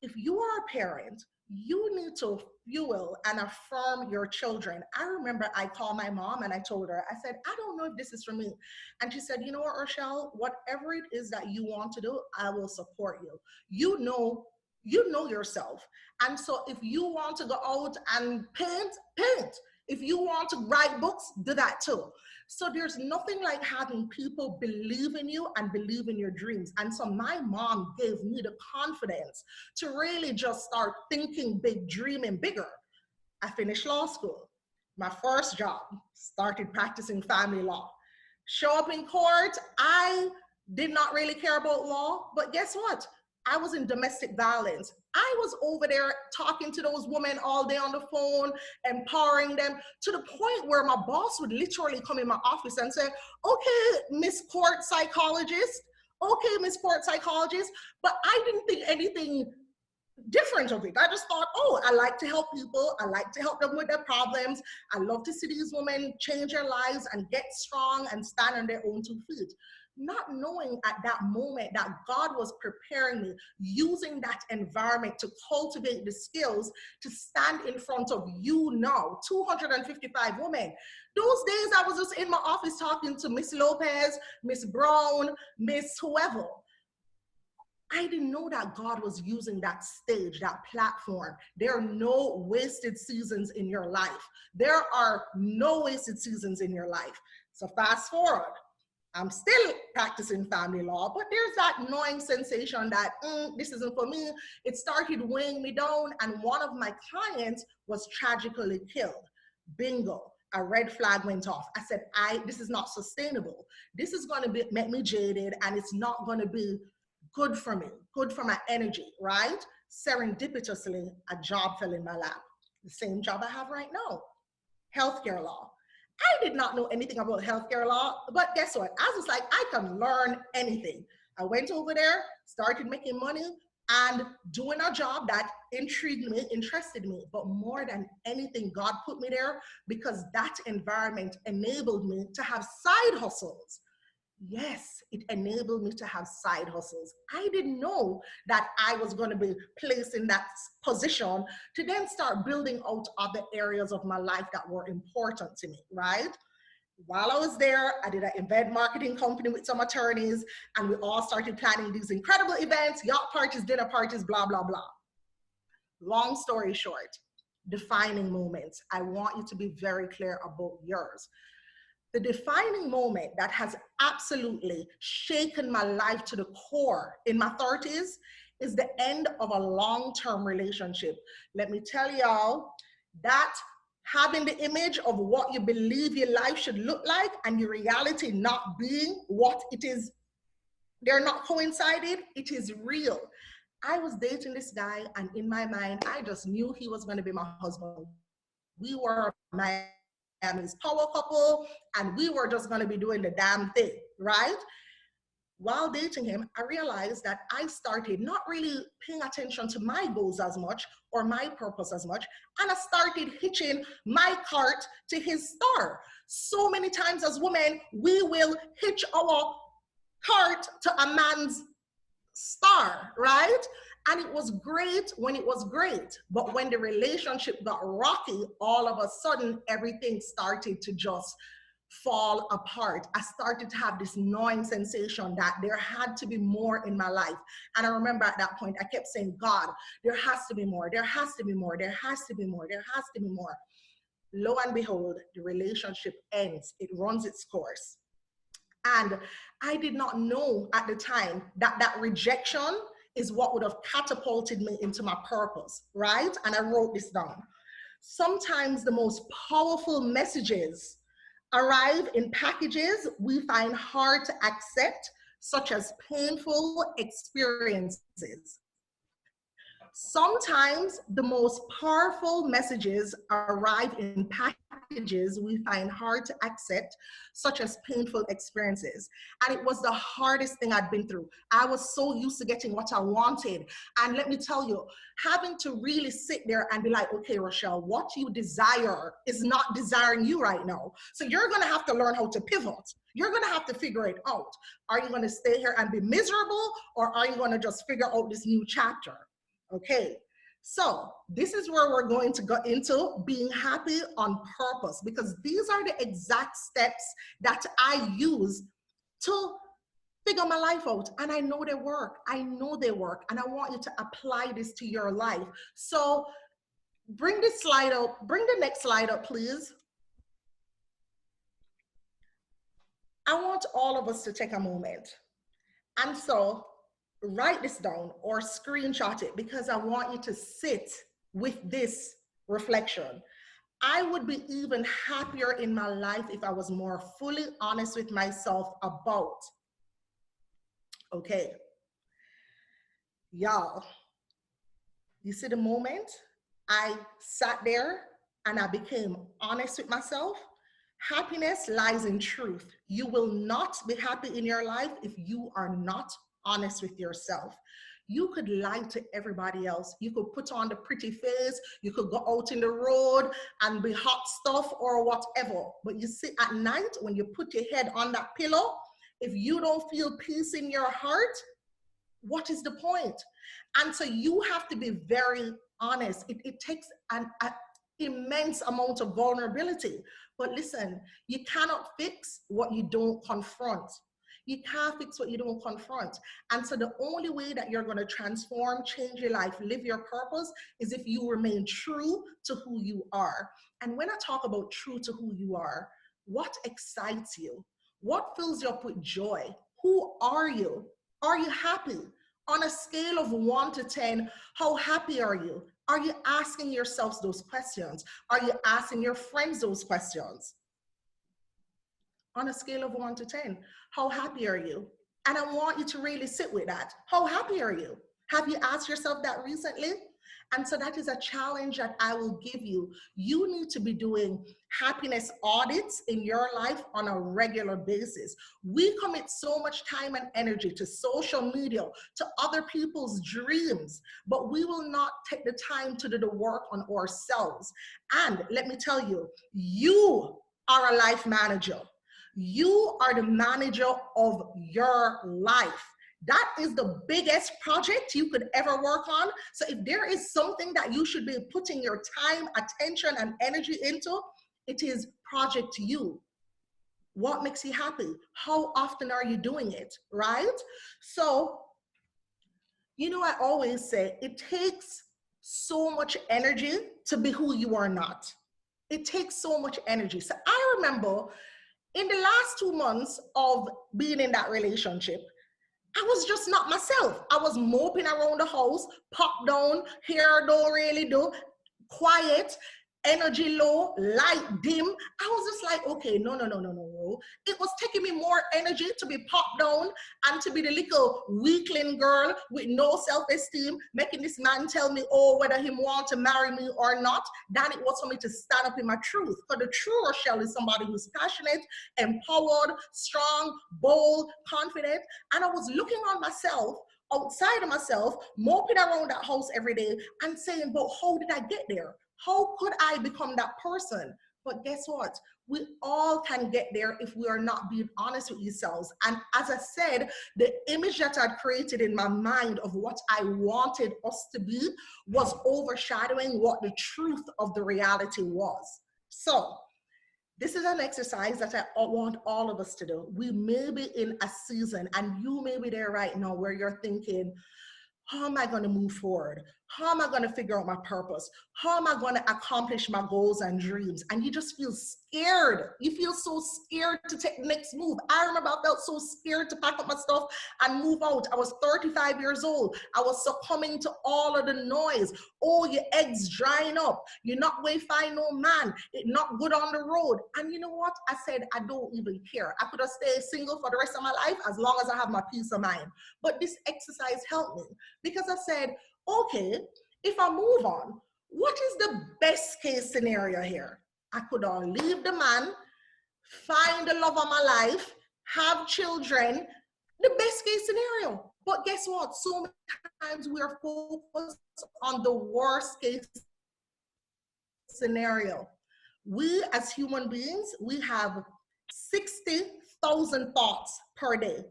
if you are a parent, you need to fuel and affirm your children. I remember I called my mom and I told her, I said, I don't know if this is for me. And she said, you know what, Rochelle, whatever it is that you want to do, I will support you. You know yourself. And so if you want to go out and paint, paint. If you want to write books, do that too. So there's nothing like having people believe in you and believe in your dreams. And so my mom gave me the confidence to really just start thinking big, dreaming bigger. I finished law school. My first job, started practicing family law. Show up in court, I did not really care about law, but guess what? I was in domestic violence. I was over there talking to those women all day on the phone, empowering them, to the point where my boss would literally come in my office and say, okay, Miss Court Psychologist, okay, Miss Court Psychologist, but I didn't think anything different of it. I just thought, oh, I like to help people. I like to help them with their problems. I love to see these women change their lives and get strong and stand on their own 2 feet. Not knowing at that moment that God was preparing me, using that environment to cultivate the skills to stand in front of you now, 255 women. Those days I was just in my office talking to Miss Lopez, Miss Brown, Miss whoever. I didn't know that God was using that stage, that platform. There are no wasted seasons in your life. There are no wasted seasons in your life. So fast forward. I'm still practicing family law, but there's that gnawing sensation that this isn't for me. It started weighing me down, and one of my clients was tragically killed. Bingo, a red flag went off. I said, this is not sustainable. This is going to make me jaded, and it's not going to be good for me, good for my energy, right? Serendipitously, a job fell in my lap. The same job I have right now, healthcare law. I did not know anything about healthcare law, but guess what? I was like, I can learn anything. I went over there, started making money and doing a job that intrigued me, interested me. But more than anything, God put me there because that environment enabled me to have side hustles. Yes, it enabled me to have side hustles. I didn't know that I was going to be placed in that position to then start building out other areas of my life that were important to me, right? While I was there, I did an event marketing company with some attorneys, and we all started planning these incredible events, yacht parties, dinner parties, blah, blah, blah. Long story short, defining moments. I want you to be very clear about yours. The defining moment that has absolutely shaken my life to the core in my 30s is the end of a long-term relationship. Let me tell y'all that having the image of what you believe your life should look like and your reality not being what it is they're not coincided. It is real. I was dating this guy, and in my mind, I just knew he was going to be my husband. We were Miami's power couple, and we were just going to be doing the damn thing, right? While dating him, I realized that I started not really paying attention to my goals as much or my purpose as much, and I started hitching my cart to his star. So many times as women, we will hitch our cart to a man's star, right? And it was great when it was great. But when the relationship got rocky, all of a sudden, everything started to just fall apart. I started to have this gnawing sensation that there had to be more in my life. And I remember at that point, I kept saying, God, there has to be more, there has to be more, there has to be more, there has to be more. Lo and behold, the relationship ends, it runs its course. And I did not know at the time that that rejection is what would have catapulted me into my purpose, right? And I wrote this down. Sometimes the most powerful messages arrive in packages we find hard to accept, such as painful experiences. Sometimes the most powerful messages arrive in packages we find hard to accept, such as painful experiences. And it was the hardest thing I'd been through. I was so used to getting what I wanted. And let me tell you, having to really sit there and be like, okay, Rochelle, what you desire is not desiring you right now. So you're gonna have to learn how to pivot. You're gonna have to figure it out. Are you gonna stay here and be miserable, or are you gonna just figure out this new chapter? Okay, so this is where we're going to go into being happy on purpose, because these are the exact steps that I use to figure my life out. And I know they work. I know they work. And I want you to apply this to your life. So bring this slide up. Bring the next slide up, please. I want all of us to take a moment. And so write this down or screenshot it, because I want you to sit with this reflection. I would be even happier in my life if I was more fully honest with myself about. Okay, y'all, you see the moment I sat there and I became honest with myself? Happiness lies in truth. You will not be happy in your life if you are not honest with yourself. You could lie to everybody else. You could put on the pretty face. You could go out in the road and be hot stuff or whatever. But you see, at night, when you put your head on that pillow, if you don't feel peace in your heart, what is the point? And so you have to be very honest. It takes an immense amount of vulnerability. But listen, you cannot fix what you don't confront. You can't fix what you don't confront. And so the only way that you're going to transform, change your life, live your purpose is if you remain true to who you are. And when I talk about true to who you are, what excites you? What fills you up with joy? Who are you? Are you happy? On a scale of 1 to 10, how happy are you? Are you asking yourselves those questions? Are you asking your friends those questions? On a scale of 1 to 10, how happy are you? And I want you to really sit with that. How happy are you? Have you asked yourself that recently? And so that is a challenge that I will give you. You need to be doing happiness audits in your life on a regular basis. We commit so much time and energy to social media, to other people's dreams, but we will not take the time to do the work on ourselves. And let me tell you, you are a life manager. You are the manager of your life. That is the biggest project you could ever work on. So if there is something that you should be putting your time, attention, and energy into, it is Project You. What makes you happy? How often are you doing it, right? So, you know, I always say it takes so much energy to be who you are not. It takes so much energy. So I remember in the last 2 months of being in that relationship, I was just not myself. I was moping around the house, pop down, hair don't really do, quiet. energy low, light dim. I was just like, okay, no. It was taking me more energy to be popped down and to be the little weakling girl with no self-esteem, making this man tell me, oh, whether he want to marry me or not, than it was for me to stand up in my truth. Because the true Rochelle is somebody who's passionate, empowered, strong, bold, confident. And I was looking on myself, outside of myself, moping around that house every day and saying, but how did I get there? How could I become that person? But guess what? We all can get there if we are not being honest with yourselves. And as I said, the image that I'd created in my mind of what I wanted us to be was overshadowing what the truth of the reality was. So this is an exercise that I want all of us to do. We may be in a season, and you may be there right now where you're thinking, how am I going to move forward? How am I going to figure out my purpose? How am I going to accomplish my goals and dreams? And you just feel scared. You feel so scared to take the next move. I remember I felt so scared to pack up my stuff and move out. I was 35 years old. I was succumbing to all of the noise. Oh, your eggs drying up. You're not going to find no man. It's not good on the road. And you know what? I said, I don't even care. I could have stayed single for the rest of my life as long as I have my peace of mind. But this exercise helped me because I said, okay, if I move on, what is the best case scenario here? I could leave the man, find the love of my life, have children, the best case scenario. But guess what? So many times we are focused on the worst case scenario. We as human beings, we have 60,000 thoughts per day.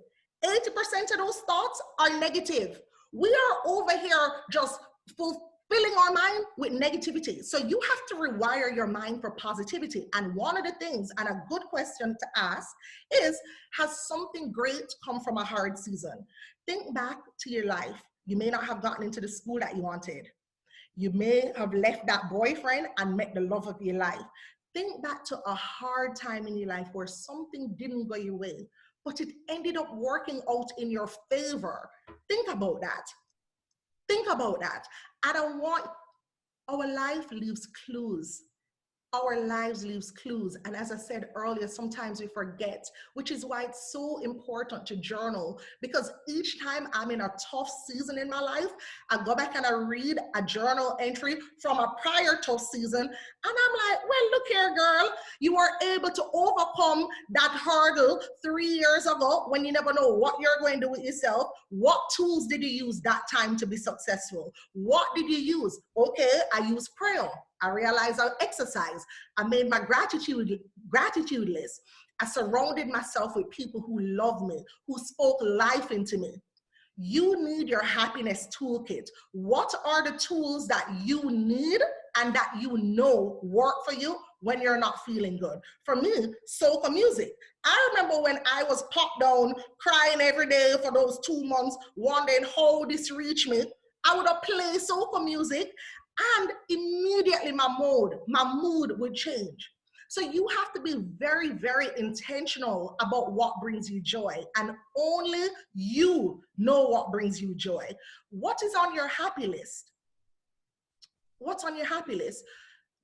80% of those thoughts are negative. We are over here just fulfilling our mind with negativity. So you have to rewire your mind for positivity. And one of the things, and a good question to ask is, has something great come from a hard season? Think back to your life. You may not have gotten into the school that you wanted. You may have left that boyfriend and met the love of your life. Think back to a hard time in your life where something didn't go your way, but it ended up working out in your favor. Think about that. Think about that. Our life leaves clues. Our lives leaves clues. And as I said earlier, sometimes we forget, which is why it's so important to journal, because each time I'm in a tough season in my life, I go back and I read a journal entry from a prior tough season. And I'm like, well, look here, girl, you were able to overcome that hurdle 3 years ago when you never know what you're going to do with yourself. What tools did you use that time to be successful? What did you use? Okay, I used prayer. I realized I exercise. I made my gratitude list. I surrounded myself with people who love me, who spoke life into me. You need your happiness toolkit. What are the tools that you need and that you know work for you when you're not feeling good? For me, soca music. I remember when I was popped down, crying every day for those 2 months, wondering how this reached me. I would have played soca music, and immediately my mood would change. So you have to be very, very intentional about what brings you joy. And only you know what brings you joy. What is on your happy list? What's on your happy list?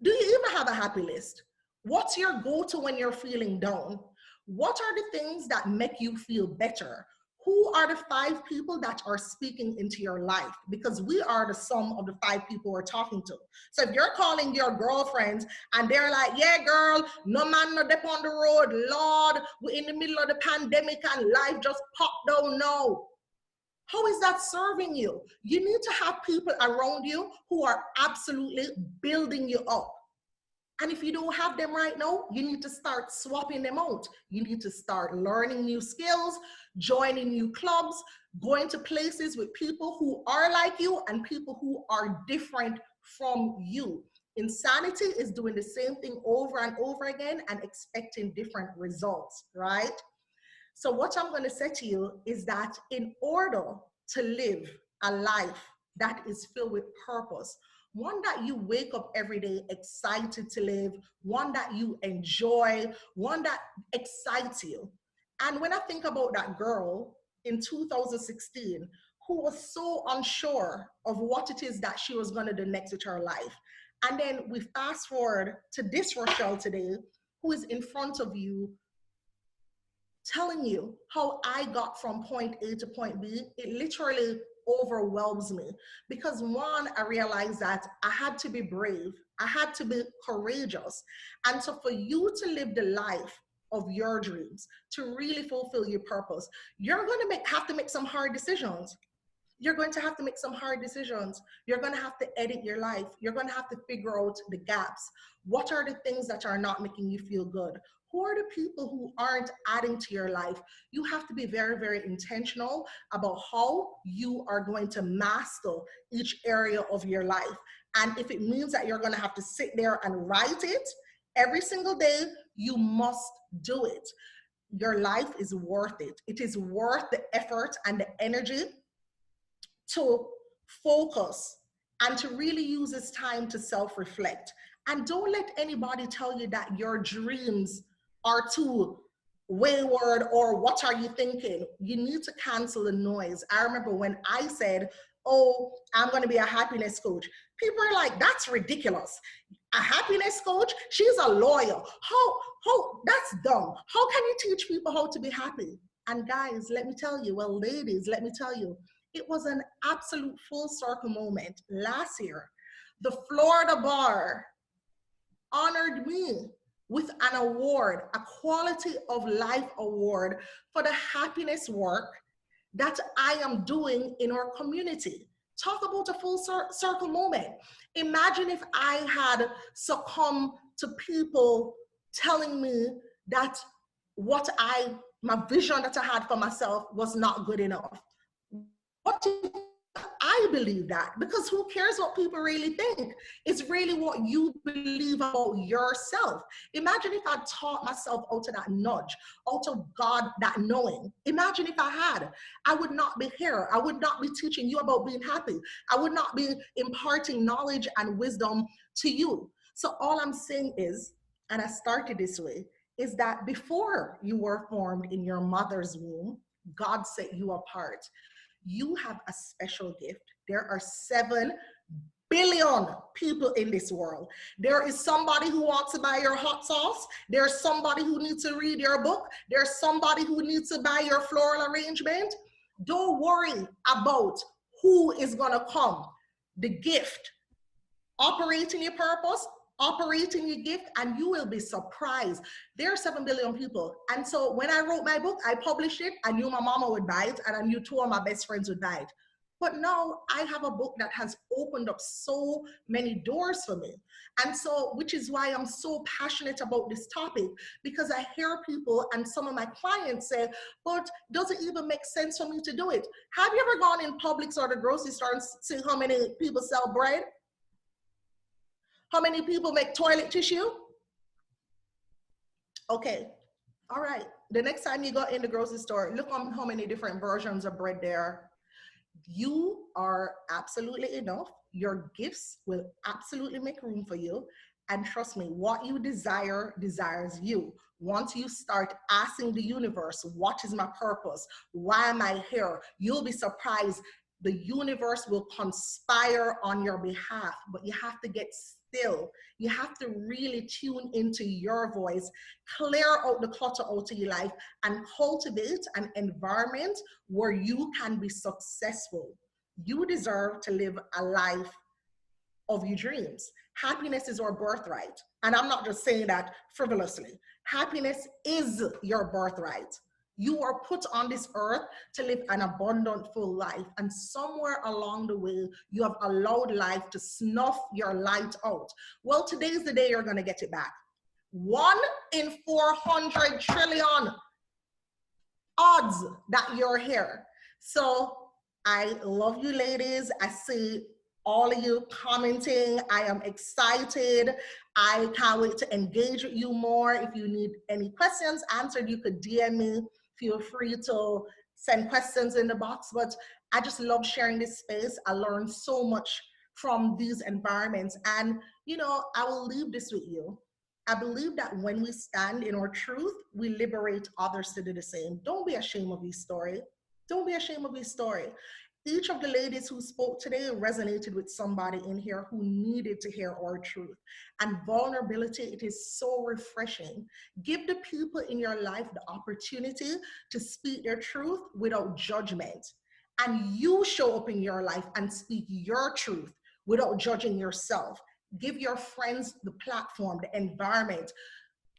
Do you even have a happy list? What's your go-to when you're feeling down? What are the things that make you feel better? Who are the 5 people that are speaking into your life? Because we are the sum of the 5 people we're talking to. So if you're calling your girlfriends and they're like, yeah, girl, no man, no dep on the road, Lord, we're in the middle of the pandemic and life just popped down now. How is that serving you? You need to have people around you who are absolutely building you up. And if you don't have them right now, you need to start swapping them out. You need to start learning new skills, joining new clubs, going to places with people who are like you and people who are different from you. Insanity is doing the same thing over and over again and expecting different results, right? So what I'm going to say to you is that in order to live a life that is filled with purpose, one that you wake up every day excited to live, one that you enjoy, one that excites you. And when I think about that girl in 2016 who was so unsure of what it is that she was going to do next with her life, And then we fast forward to this Rochelle today, who is in front of you, telling you how I got from point A to point B. It literally overwhelms me because one, I realized that I had to be brave, I had to be courageous. And so for you to live the life of your dreams, to really fulfill your purpose, you're going to have to make some hard decisions. You're going to have to make some hard decisions. You're going to have to edit your life. You're going to have to figure out the gaps. What are the things that are not making you feel good? Who are the people who aren't adding to your life? You have to be very, very intentional about how you are going to master each area of your life. And if it means that you're going to have to sit there and write it every single day, you must do it. Your life is worth it. It is worth the effort and the energy to focus and to really use this time to self-reflect. And don't let anybody tell you that your dreams are too wayward or what are you thinking? You need to cancel the noise. I remember when I said, oh, I'm going to be a happiness coach. People are like, that's ridiculous. A happiness coach? She's a lawyer. How, that's dumb. How can you teach people how to be happy? And guys, let me tell you, well, ladies, let me tell you, it was an absolute full circle moment last year. The Florida Bar honored me with an award, a quality of life award for the happiness work that I am doing in our community. Talk about a full circle moment. Imagine if I had succumbed to people telling me that my vision that I had for myself was not good enough. What if I believe that? Because who cares what people really think? It's really what you believe about yourself. Imagine if I taught myself out of that nudge, out of God, that knowing. Imagine if I had. I would not be here. I would not be teaching you about being happy. I would not be imparting knowledge and wisdom to you. So all I'm saying is, and I started this way, is that before you were formed in your mother's womb, God set you apart. You have a special gift. There are 7 billion people in this world. There is somebody who wants to buy your hot sauce. There's somebody who needs to read your book. There's somebody who needs to buy your floral arrangement. Don't worry about who is going to come. The gift, operating your purpose, operating your gift, and you will be surprised. There are 7 billion people. And so when I wrote my book, I published it. I knew my mama would buy it, and I knew 2 of my best friends would buy it. But now I have a book that has opened up so many doors for me. And so, which is why I'm so passionate about this topic, because I hear people and some of my clients say, but does it even make sense for me to do it? Have you ever gone in Publix or the grocery store and see how many people sell bread? How many people make toilet tissue? Okay, all right. The next time you go in the grocery store, look on how many different versions of bread there are. You are absolutely enough. Your gifts will absolutely make room for you. And trust me, what you desire desires you. Once you start asking the universe, what is my purpose? Why am I here? You'll be surprised. The universe will conspire on your behalf, but you have to get still. You have to really tune into your voice, clear out the clutter out of your life, and cultivate an environment where you can be successful. You deserve to live a life of your dreams. Happiness is our birthright. And I'm not just saying that frivolously. Happiness is your birthright. You are put on this earth to live an abundant, full life. And somewhere along the way, you have allowed life to snuff your light out. Well, today's the day you're going to get it back. 1 in 400 trillion odds that you're here. So I love you, ladies. I see all of you commenting. I am excited. I can't wait to engage with you more. If you need any questions answered, you could DM me. Feel free to send questions in the box. But I just love sharing this space. I learned so much from these environments. And, you know, I will leave this with you. I believe that when we stand in our truth, we liberate others to do the same. Don't be ashamed of your story. Don't be ashamed of your story. Each of the ladies who spoke today resonated with somebody in here who needed to hear our truth. And vulnerability, it is so refreshing. Give the people in your life the opportunity to speak their truth without judgment. And you show up in your life and speak your truth without judging yourself. Give your friends the platform, the environment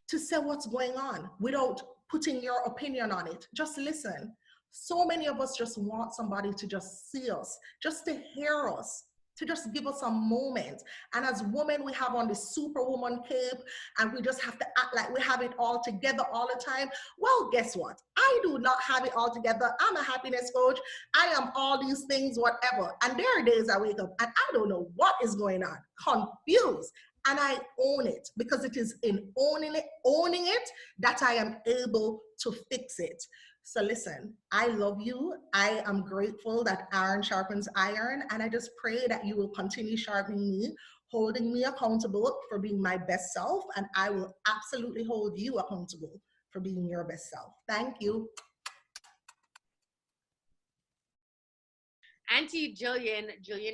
to say what's going on without putting your opinion on it. Just listen. So many of us just want somebody to just see us, just to hear us, to just give us a moment. And as women, we have on the superwoman cape and we just have to act like we have it all together all the time. Well, guess what? I do not have it all together. I'm a happiness coach. I am all these things, whatever. And there are days I wake up and I don't know what is going on, confused. And I own it, because it is in owning it that I am able to fix it. So listen, I love you. I am grateful that iron sharpens iron. And I just pray that you will continue sharpening me, holding me accountable for being my best self. And I will absolutely hold you accountable for being your best self. Thank you. Auntie Jillian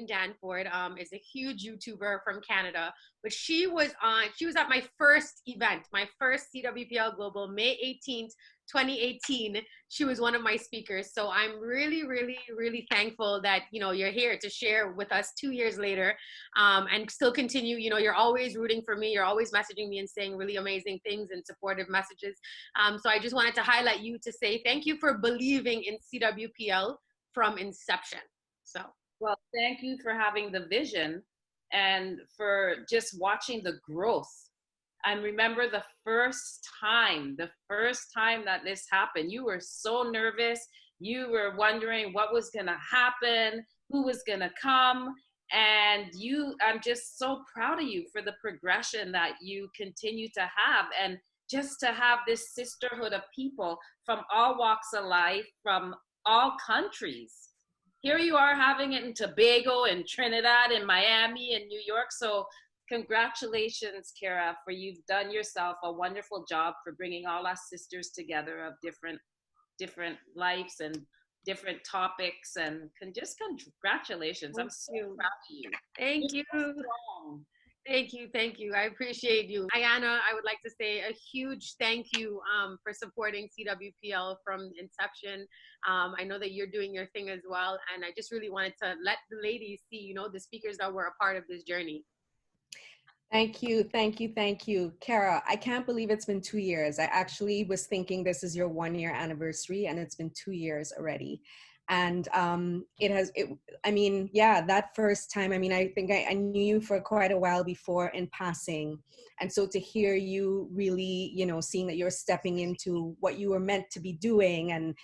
Danford, is a huge YouTuber from Canada, but she was at my first event, my first CWPL Global, May 18th, 2018. She was one of my speakers. So I'm really, really, really thankful that, you're here to share with us 2 years later, and still continue. You're always rooting for me. You're always messaging me and saying really amazing things and supportive messages. So I just wanted to highlight you to say thank you for believing in CWPL from inception. So, well, thank you for having the vision and for just watching the growth. And remember the first time that this happened, you were so nervous. You were wondering what was going to happen, who was going to come. And I'm just so proud of you for the progression that you continue to have. And just to have this sisterhood of people from all walks of life, from all countries. Here you are having it in Tobago and Trinidad and Miami and New York. So congratulations, Kara, for you've done yourself a wonderful job for bringing all us sisters together of different lives and different topics. And just congratulations. I'm so proud of you. Thank you. Strong. Thank you. I appreciate you. Ayana, I would like to say a huge thank you for supporting CWPL from inception. I know that you're doing your thing as well. And I just really wanted to let the ladies see, the speakers that were a part of this journey. Thank you. Kara, I can't believe it's been 2 years. I actually was thinking this is your 1 year anniversary and it's been 2 years already. And that first time, I think I knew you for quite a while before in passing. And so to hear you really, seeing that you're stepping into what you were meant to be doing and,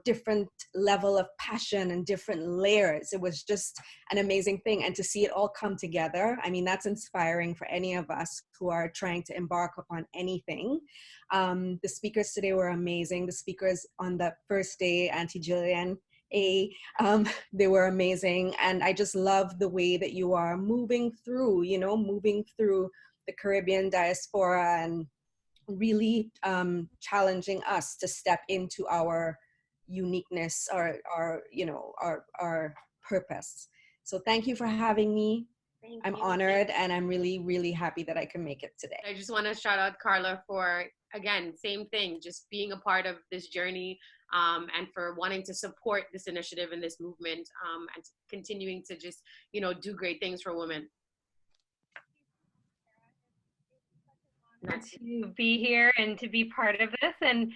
different level of passion and different layers, it was just an amazing thing. And to see it all come together, that's inspiring for any of us who are trying to embark upon anything. The speakers today were amazing. The speakers on the first day, Auntie Jillian, they were amazing. And I just love the way that you are moving through the Caribbean diaspora and really challenging us to step into our uniqueness, our purpose. So thank you for having me. I'm honored, and I'm really, really happy that I can make it today. I just want to shout out Carla for, again, same thing, just being a part of this journey, and for wanting to support this initiative and this movement, and continuing to just, do great things for women. To be here and to be part of this. And,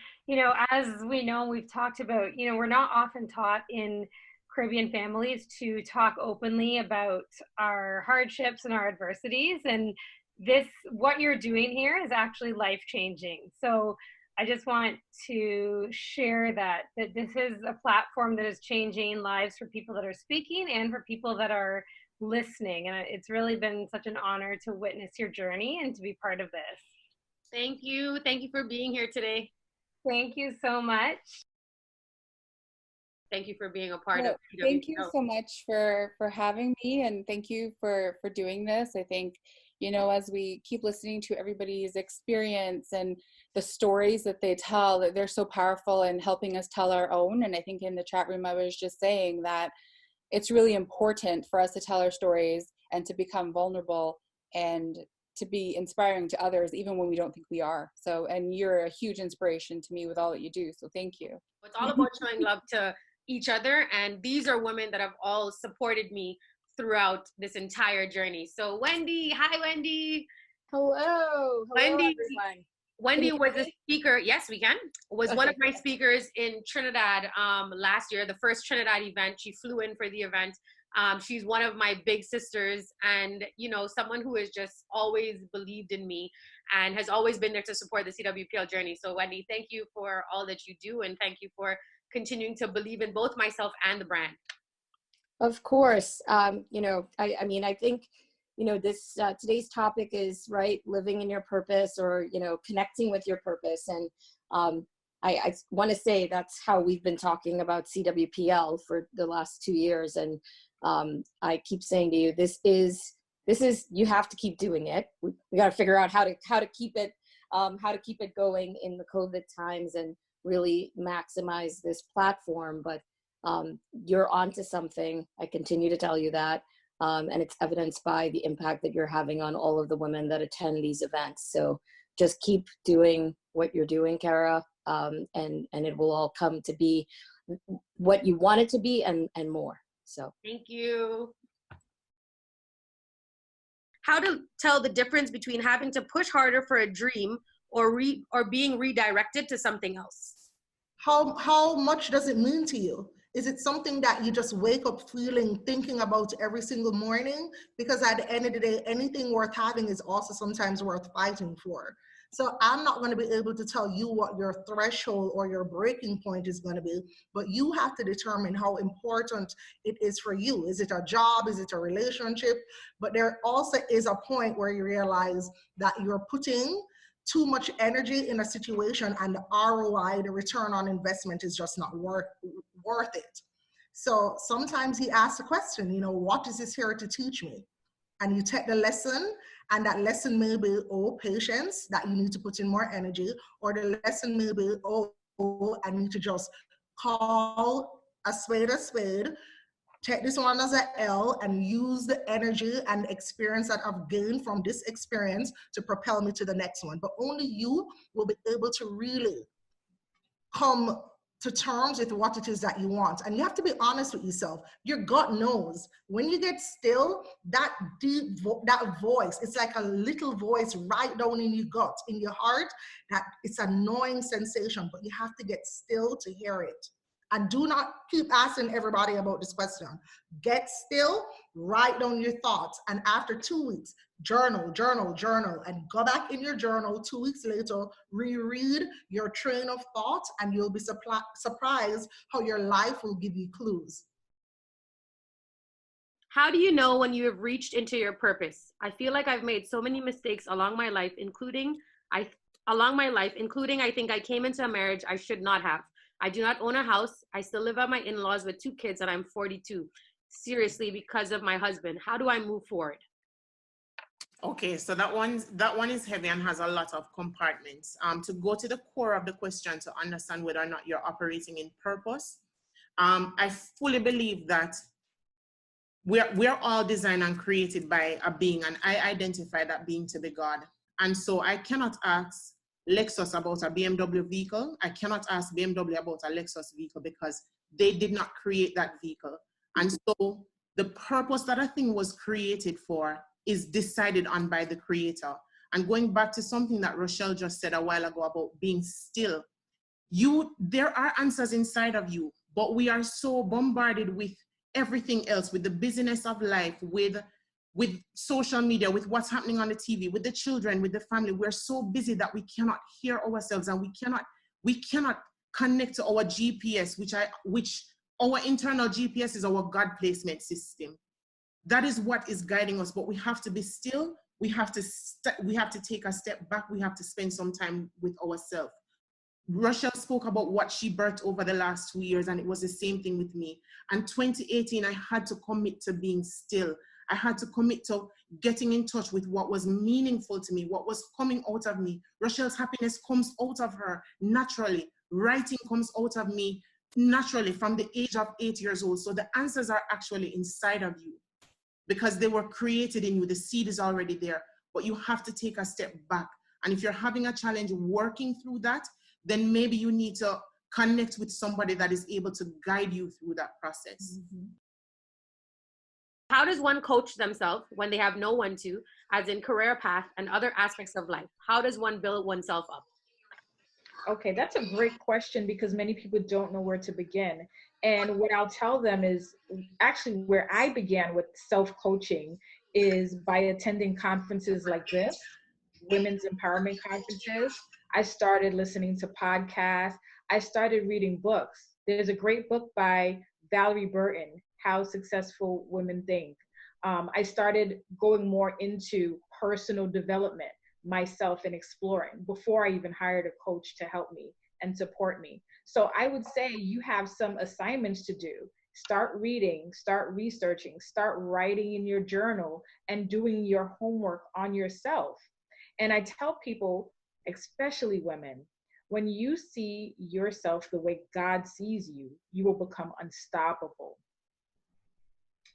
as we know, we've talked about, we're not often taught in Caribbean families to talk openly about our hardships and our adversities. And what you're doing here is actually life-changing. So I just want to share that this is a platform that is changing lives for people that are speaking and for people that are listening. And it's really been such an honor to witness your journey and to be part of this. Thank you. Thank you for being here today. Thank you so much. Thank you for being a part of CWPL. Thank you so much for having me, and thank you for doing this. I think, as we keep listening to everybody's experience and the stories that they tell, that they're so powerful in helping us tell our own. And I think in the chat room, I was just saying that, it's really important for us to tell our stories and to become vulnerable and to be inspiring to others, even when we don't think we are. So, and you're a huge inspiration to me with all that you do. So thank you. It's all about showing love to each other. And these are women that have all supported me throughout this entire journey. So Wendy, hi Wendy. Hello. Wendy, Everyone. Wendy was a speaker. Yes, we can. Was one of my speakers in Trinidad last year, the first Trinidad event. She flew in for the event. She's one of my big sisters, and you know, someone who has just always believed in me and has always been there to support the CWPL journey. So Wendy, thank you for all that you do, and thank you for continuing to believe in both myself and the brand. Of course. You know, I mean, I think, you know, this today's topic is, right, living in your purpose, or, you know, connecting with your purpose. And I want to say that's how we've been talking about CWPL for the last 2 years. And I keep saying to you, this is, you have to keep doing it. We got to figure out how to keep it going in the COVID times and really maximize this platform. But you're onto something. I continue to tell you that. And it's evidenced by the impact that you're having on all of the women that attend these events. So just keep doing what you're doing, Kara, and it will all come to be what you want it to be and more. So thank you. How to tell the difference between having to push harder for a dream or being redirected to something else? How much does it mean to you? Is it something that you just wake up feeling, thinking about every single morning? Because at the end of the day, anything worth having is also sometimes worth fighting for. So I'm not going to be able to tell you what your threshold or your breaking point is going to be, but you have to determine how important it is for you. Is it a job? Is it a relationship? But there also is a point where you realize that you're putting too much energy in a situation and the ROI, the return on investment, is just not worth it. So sometimes he asks a question, you know, what is this here to teach me? And you take the lesson, and that lesson may be, oh, patience, that you need to put in more energy, or the lesson may be, oh, I need to just call a spade, take this one as an L and use the energy and experience that I've gained from this experience to propel me to the next one. But only you will be able to really come to terms with what it is that you want. And you have to be honest with yourself. Your gut knows. When you get still, that deep, that voice, it's like a little voice right down in your gut, in your heart, that it's an annoying sensation, but you have to get still to hear it. And do not keep asking everybody about this question. Get still, write down your thoughts. And after 2 weeks, journal, and go back in your journal 2 weeks later, reread your train of thought, and you'll be surprised how your life will give you clues. How do you know when you have reached into your purpose? I feel like I've made so many mistakes along my life, including I think I came into a marriage I should not have. I do not own a house. I still live at my in-laws with 2 kids, and I'm 42. Seriously, because of my husband. How do I move forward? Okay, so that one is heavy and has a lot of compartments. To go to the core of the question to understand whether or not you're operating in purpose, I fully believe that we're all designed and created by a being, and I identify that being to be God. And so I cannot ask Lexus about a BMW vehicle. I cannot ask BMW about a Lexus vehicle because they did not create that vehicle. And so the purpose that a thing was created for is decided on by the creator. And going back to something that Rochelle just said a while ago about being still, there are answers inside of you, but we are so bombarded with everything else, with the busyness of life, with social media, with what's happening on the TV, with the children, with the family. We're so busy that we cannot hear ourselves, and we cannot connect to our GPS, which our internal GPS is our God placement system. That is what is guiding us, but we have to be still. We have to take a step back. We have to spend some time with ourselves. Rochelle spoke about what she birthed over the last 2 years, and it was the same thing with me. And 2018, I had to commit to being still. I had to commit to getting in touch with what was meaningful to me, what was coming out of me. Rochelle's happiness comes out of her naturally. Writing comes out of me naturally from the age of 8 years old. So the answers are actually inside of you because they were created in you. The seed is already there, but you have to take a step back. And if you're having a challenge working through that, then maybe you need to connect with somebody that is able to guide you through that process. Mm-hmm. How does one coach themselves when they have no one to, as in career path and other aspects of life? How does one build oneself up? Okay, that's a great question because many people don't know where to begin. And what I'll tell them is actually where I began with self-coaching is by attending conferences like this, women's empowerment conferences. I started listening to podcasts. I started reading books. There's a great book by Valerie Burton, How Successful Women Think. I started going more into personal development myself and exploring before I even hired a coach to help me and support me. So I would say you have some assignments to do. Start reading, start researching, start writing in your journal and doing your homework on yourself. And I tell people, especially women, when you see yourself the way God sees you, you will become unstoppable.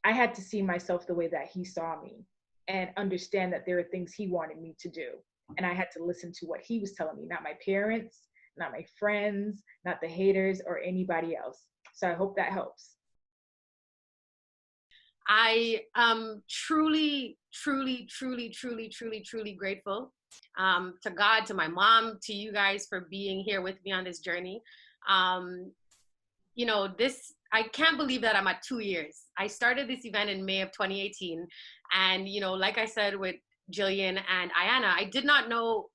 I had to see myself the way that He saw me and understand that there are things He wanted me to do. And I had to listen to what He was telling me, not my parents, not my friends, not the haters or anybody else. So I hope that helps. I am truly, truly, truly, truly, truly, truly grateful to God, to my mom, to you guys for being here with me on this journey. You know, I can't believe that I'm at 2 years. I started this event in May of 2018. And, you know, like I said with Jillian and Ayanna, I did not know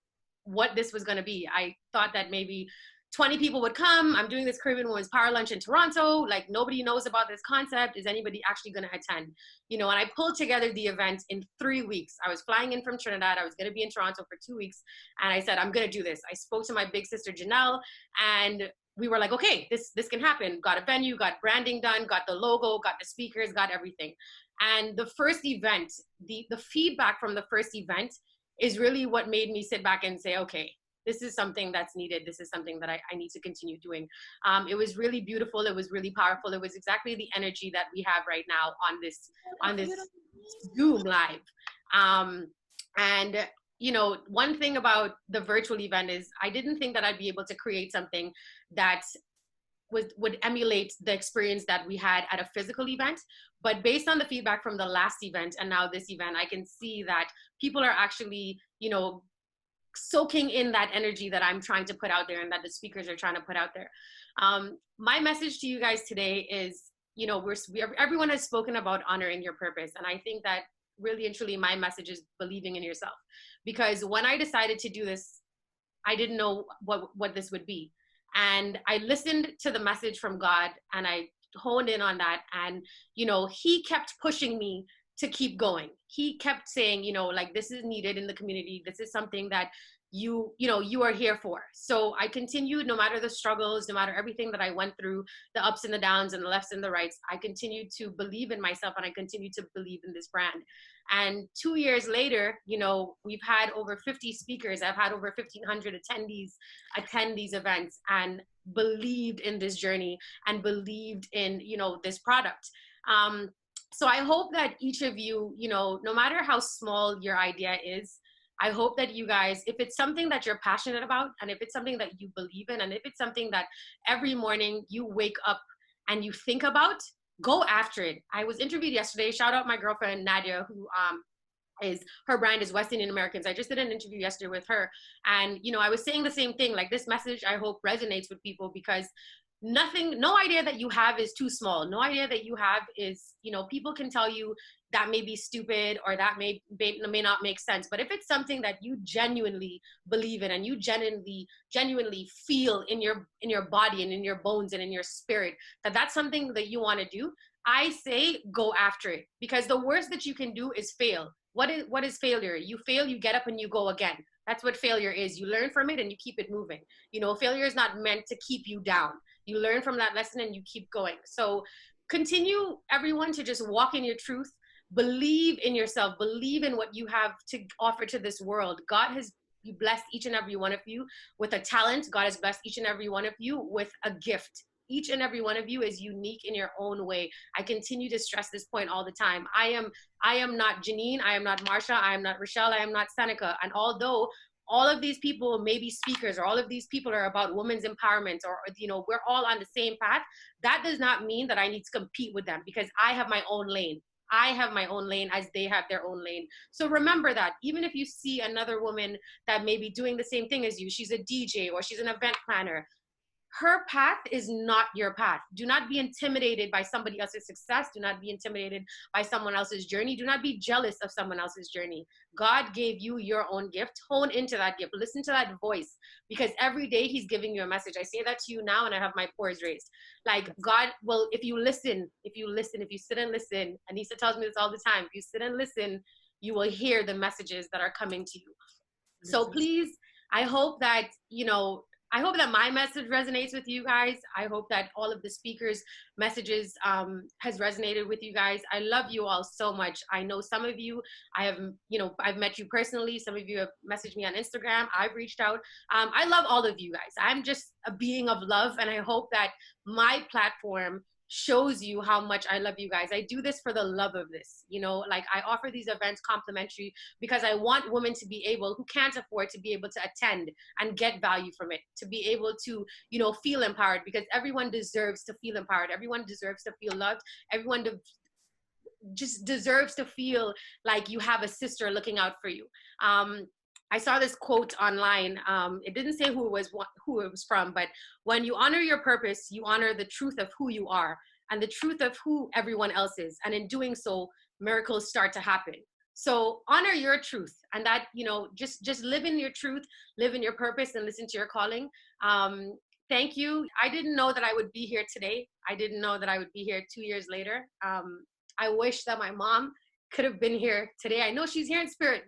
what this was going to be. I thought that maybe 20 people would come. I'm doing this Caribbean Women's Power Lunch in Toronto. Like, nobody knows about this concept. Is anybody actually going to attend? You know, and I pulled together the event in 3 weeks. I was flying in from Trinidad. I was going to be in Toronto for 2 weeks. And I said, I'm going to do this. I spoke to my big sister, Janelle, and we were like, okay, this can happen. Got a venue, got branding done, got the logo, got the speakers, got everything. And the first event, the feedback from the first event is really what made me sit back and say, okay, this is something that's needed. This is something that I need to continue doing. It was really beautiful. It was really powerful. It was exactly the energy that we have right now on this Zoom live. And you know, one thing about the virtual event is I didn't think that I'd be able to create something that would emulate the experience that we had at a physical event. But based on the feedback from the last event and now this event, I can see that people are actually, you know, soaking in that energy that I'm trying to put out there and that the speakers are trying to put out there. My message to you guys today is, you know, everyone has spoken about honoring your purpose. And I think that really and truly my message is believing in yourself. Because when I decided to do this, I didn't know what this would be. And I listened to the message from God and I honed in on that. And, you know, He kept pushing me to keep going. He kept saying, you know, like, this is needed in the community. This is something that you are here for. So I continued, no matter the struggles, no matter everything that I went through, the ups and the downs and the lefts and the rights, I continued to believe in myself and I continued to believe in this brand. And 2 years later, you know, we've had over 50 speakers. I've had over 1,500 attendees attend these events and believed in this journey and believed in, you know, this product. So I hope that each of you, you know, no matter how small your idea is, I hope that you guys, if it's something that you're passionate about, and if it's something that you believe in, and if it's something that every morning you wake up and you think about, go after it. I was interviewed yesterday. Shout out my girlfriend, Nadia, who her brand is West Indian Americans. I just did an interview yesterday with her. And, you know, I was saying the same thing, like, this message, I hope resonates with people, because no idea that you have is too small. No idea that you have is, you know, people can tell you that may be stupid or that may not make sense. But if it's something that you genuinely believe in and you genuinely feel in your body and in your bones and in your spirit, that's something that you want to do, I say go after it. Because the worst that you can do is fail. What is failure? You fail, you get up and you go again. That's what failure is. You learn from it and you keep it moving. You know, failure is not meant to keep you down. You learn from that lesson and you keep going. So continue, everyone, to just walk in your truth. Believe in yourself. Believe in what you have to offer to this world. God has blessed each and every one of you with a talent. God has blessed each and every one of you with a gift. Each and every one of you is unique in your own way. I continue to stress this point all the time. I am not Janine, I am not Marsha, I am not Rochelle, I am not Seneca. And although all of these people may be speakers, or all of these people are about women's empowerment, or, you know, we're all on the same path, that does not mean that I need to compete with them, because I have my own lane. I have my own lane as they have their own lane. So remember that even if you see another woman that may be doing the same thing as you, she's a DJ or she's an event planner, her path is not your path. Do not be intimidated by somebody else's success. Do not be intimidated by someone else's journey. Do not be jealous of someone else's journey. God gave you your own gift. Hone into that gift. Listen to that voice, because every day he's giving you a message. I say that to you now, and I have my pores raised. Like, God will, if you sit and listen, Anissa tells me this all the time, if you sit and listen, you will hear the messages that are coming to you. So please, I hope that, you know, I hope that my message resonates with you guys. I hope that all of the speakers' messages has resonated with you guys. I love you all so much. I know some of you, I've met you personally. Some of you have messaged me on Instagram. I've reached out. I love all of you guys. I'm just a being of love, and I hope that my platform shows you how much I love you guys. I do this for the love of this, you know, like I offer these events complimentary because I want women to be able, who can't afford, to be able to attend and get value from it, to be able to, you know, feel empowered, because everyone deserves to feel empowered. Everyone deserves to feel loved. Everyone just deserves to feel like you have a sister looking out for you. I saw this quote online. It didn't say who it was from, but when you honor your purpose, you honor the truth of who you are and the truth of who everyone else is. And in doing so, miracles start to happen. So honor your truth, and that, you know, just live in your truth, live in your purpose, and listen to your calling. Thank you. I didn't know that I would be here today. I didn't know that I would be here 2 years later. I wish that my mom could have been here today. I know she's here in spirit.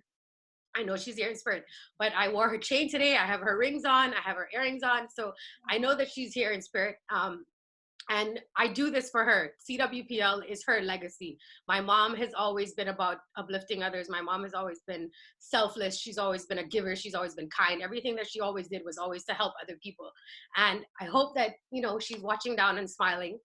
But I wore her chain today. I have her rings on. I have her earrings on. So I know that she's here in spirit. And I do this for her. CWPL is her legacy. My mom has always been about uplifting others. My mom has always been selfless. She's always been a giver. She's always been kind. Everything that she always did was always to help other people. And I hope that, you know, she's watching down and smiling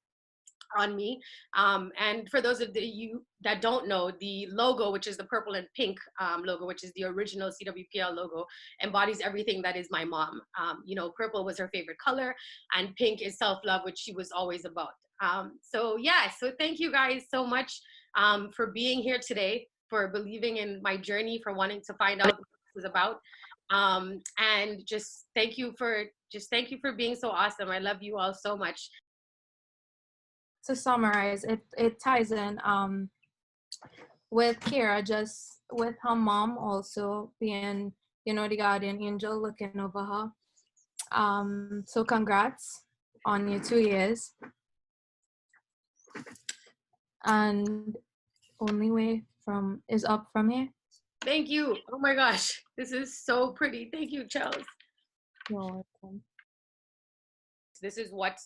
on me. And for those of you that don't know, the logo, which is the purple and pink logo, which is the original CWPL logo, embodies everything that is my mom. You know, purple was her favorite color, and pink is self-love, which she was always about. So thank you guys so much for being here today, for believing in my journey, for wanting to find out what this was about. And just thank you for being so awesome. I love you all so much. To summarize, it ties in with Kira, just with her mom also being, you know, the guardian angel looking over her. So congrats on your 2 years. And only way is up from here. Thank you. Oh my gosh, this is so pretty. Thank you, Chels. You're welcome. This is what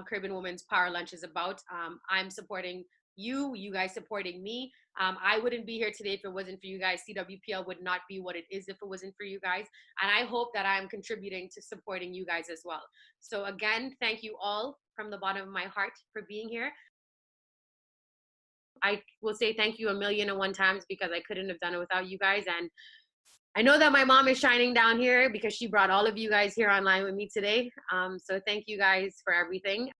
Caribbean Women's Power Lunch is about. I'm supporting you, you guys supporting me. I wouldn't be here today if it wasn't for you guys. CWPL would not be what it is if it wasn't for you guys. And I hope that I'm contributing to supporting you guys as well. So again, thank you all from the bottom of my heart for being here. I will say thank you 1,000,001 times, because I couldn't have done it without you guys. And I know that my mom is shining down here because she brought all of you guys here online with me today. So thank you guys for everything.